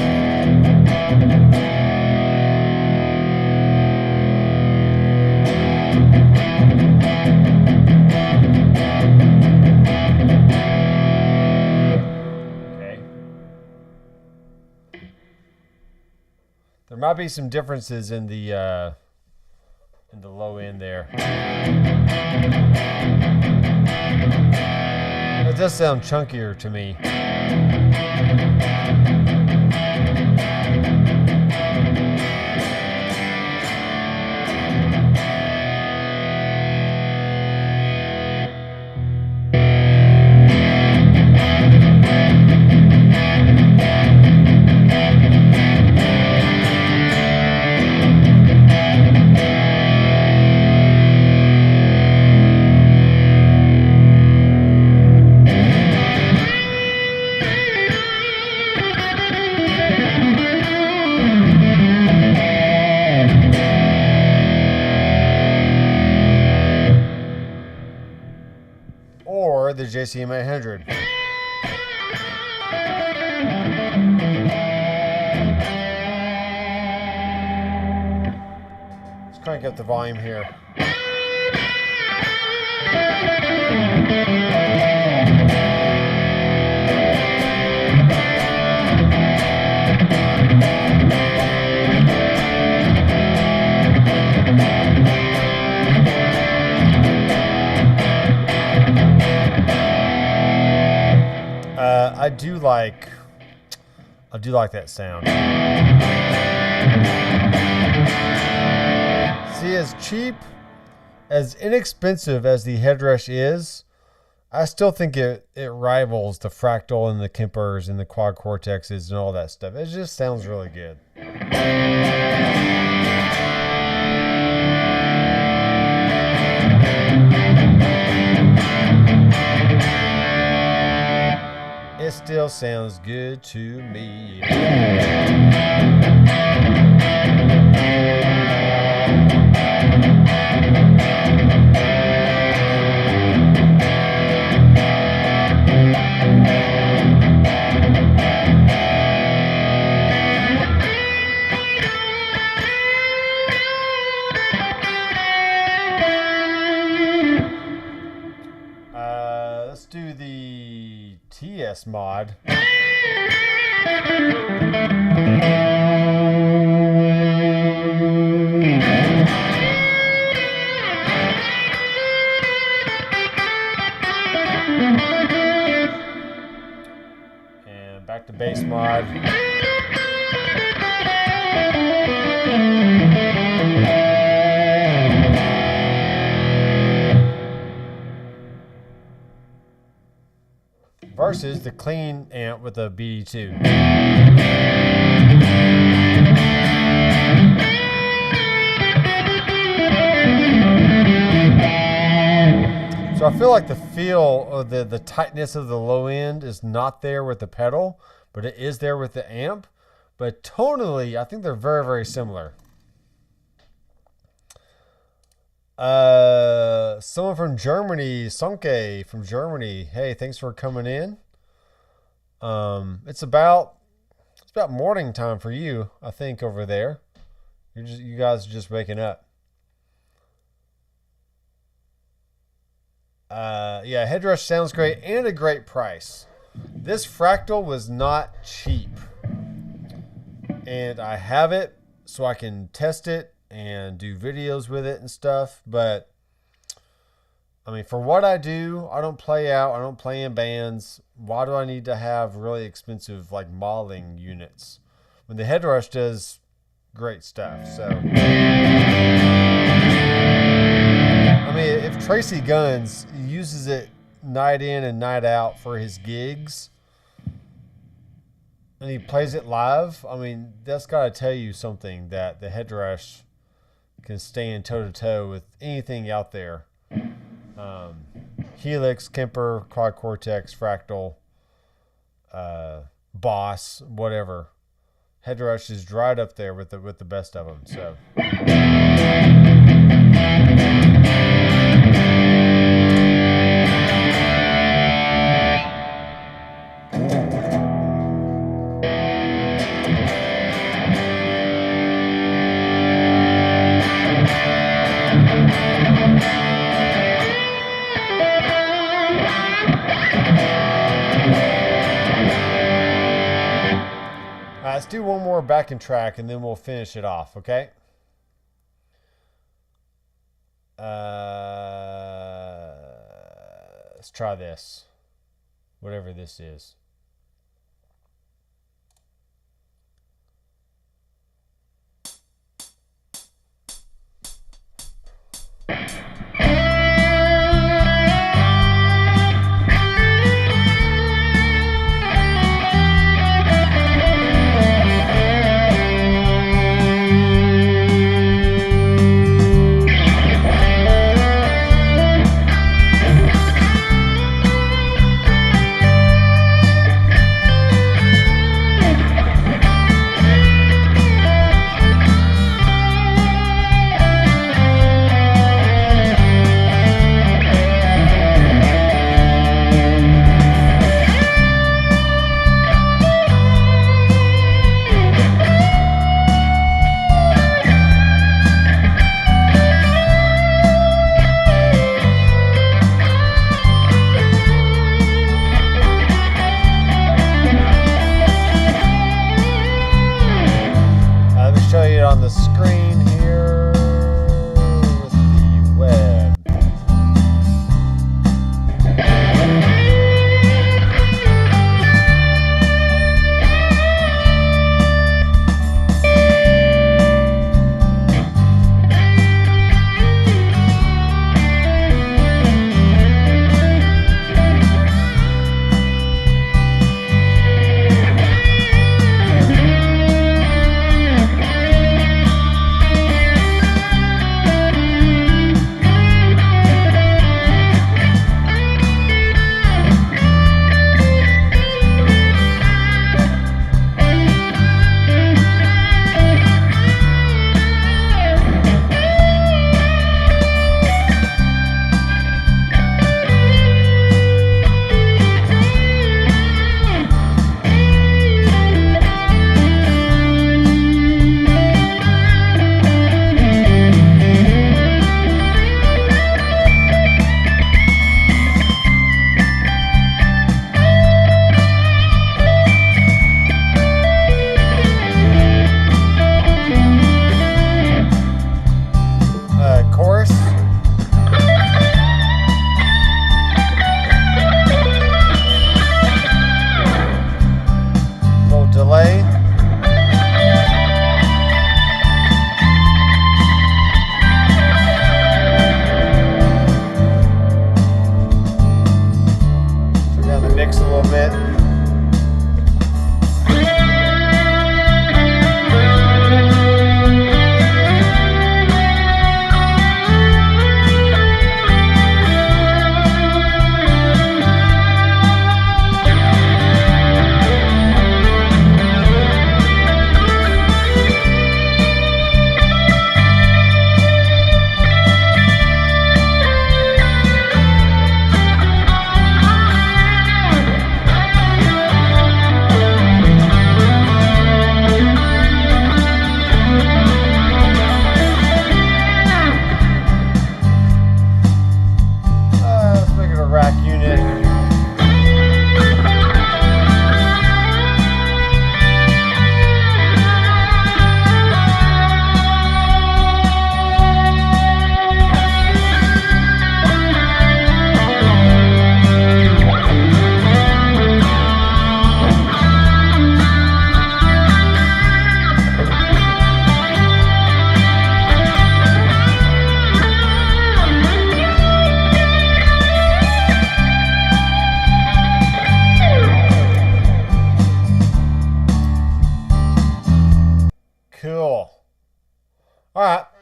[SPEAKER 1] There might be some differences in the low end there. It does sound chunkier to me. Or the JCM 800. Let's crank up the volume here. I do like that sound. See, as cheap, as inexpensive as the Headrush is, I still think it rivals the Fractal and the Kempers and the Quad Cortexes and all that stuff. It just sounds really good. It still sounds good to me. Let's do the TS mod. And back to bass mod. Versus the clean amp with a BD2. So I feel like the feel of the tightness of the low end is not there with the pedal, but it is there with the amp. But tonally, I think they're very, very similar. Someone from Germany, Sonke from Germany. Hey, thanks for coming in. It's about morning time for you, I think, over there. You guys are just waking up. Yeah, Headrush sounds great and a great price. This Fractal was not cheap, and I have it so I can test it and do videos with it and stuff. But I mean, for what I do, I don't play out, I don't play in bands. Why do I need to have really expensive like modeling units when the Headrush does great stuff? So I mean, if Tracy Guns uses it night in and night out for his gigs and he plays it live, I mean, that's got to tell you something, that the Headrush can stand toe-to-toe with anything out there. Helix, Kemper, Quad Cortex, Fractal, Boss, whatever. Headrush is right up there with the best of them. So. Let's do one more backing track and then we'll finish it off, okay? Let's try this, whatever this is.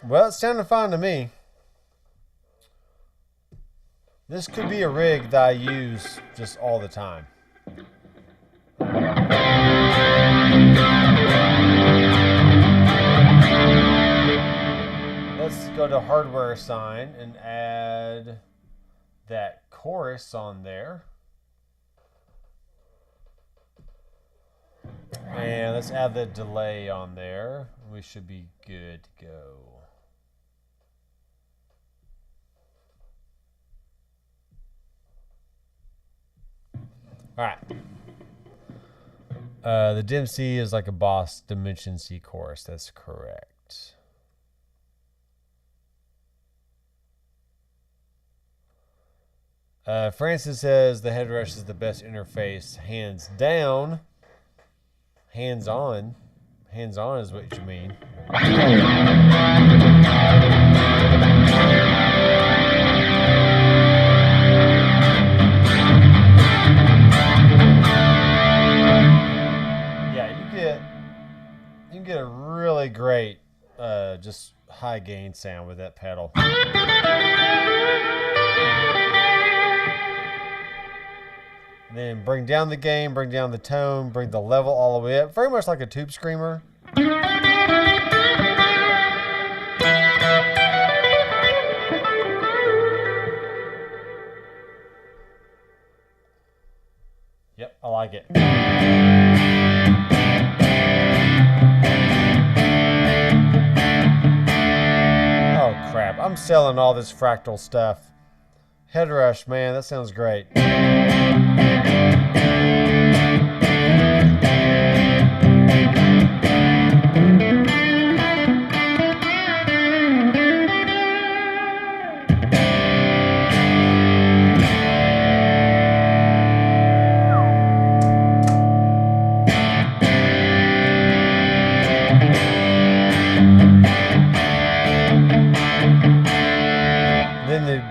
[SPEAKER 1] Well, it's sounding fine to me. This could be a rig that I use just all the time. Let's go to hardware assign and add that chorus on there. And let's add the delay on there. We should be good to go. All right. The dim C is like a Boss Dimension C chorus. That's correct. Francis says the Headrush is the best interface, hands down. Hands on. Hands on is what you mean. You can get a really great just high gain sound with that pedal. And then bring down the gain, bring down the tone, bring the level all the way up. Very much like a tube screamer. Yep, I like it. Oh crap, I'm selling all this fractal stuff. Headrush, man, that sounds great.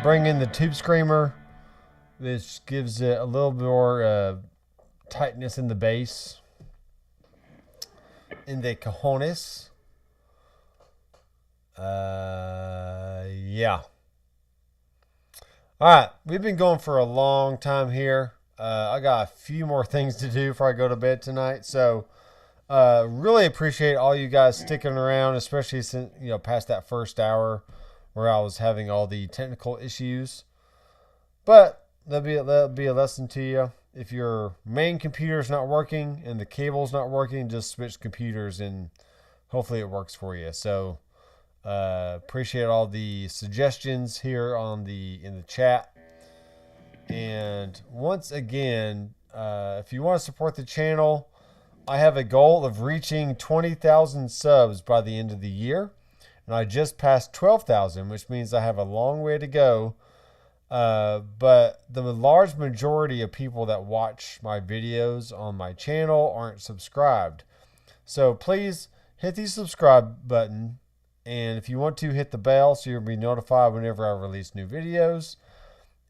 [SPEAKER 1] Bring in the tube screamer, which gives it a little more tightness in the bass, in the cojones. Yeah. All right, we've been going for a long time here. I got a few more things to do before I go to bed tonight, so really appreciate all you guys sticking around, especially since past that first hour where I was having all the technical issues. But that'll be a lesson to you. If your main computer is not working and the cable's not working, just switch computers and hopefully it works for you. So appreciate all the suggestions here in the chat. And once again, if you want to support the channel, I have a goal of reaching 20,000 subs by the end of the year. And I just passed 12,000, which means I have a long way to go. But the large majority of people that watch my videos on my channel aren't subscribed. So please hit the subscribe button. And if you want to, hit the bell so you'll be notified whenever I release new videos.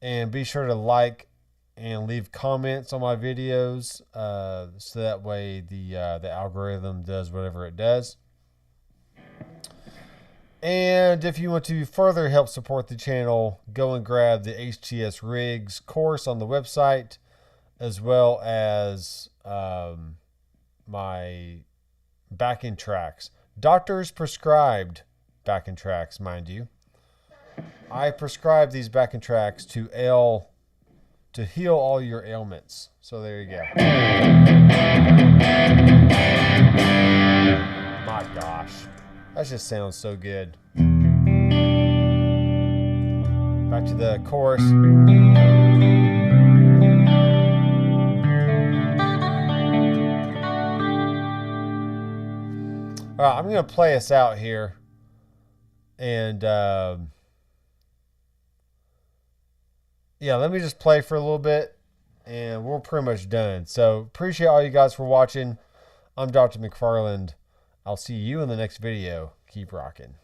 [SPEAKER 1] And be sure to like and leave comments on my videos so that way the algorithm does whatever it does. And if you want to further help support the channel, go and grab the HTS rigs course on the website, as well as my backing tracks. Doctors prescribed backing tracks, mind you. I prescribe these backing tracks to heal all your ailments. So there you go. My gosh. That just sounds so good. Back to the chorus. All right, I'm going to play us out here. And yeah, let me just play for a little bit and we're pretty much done. So appreciate all you guys for watching. I'm Dr. McFarland. I'll see you in the next video. Keep rocking.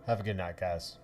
[SPEAKER 1] Have a good night, guys.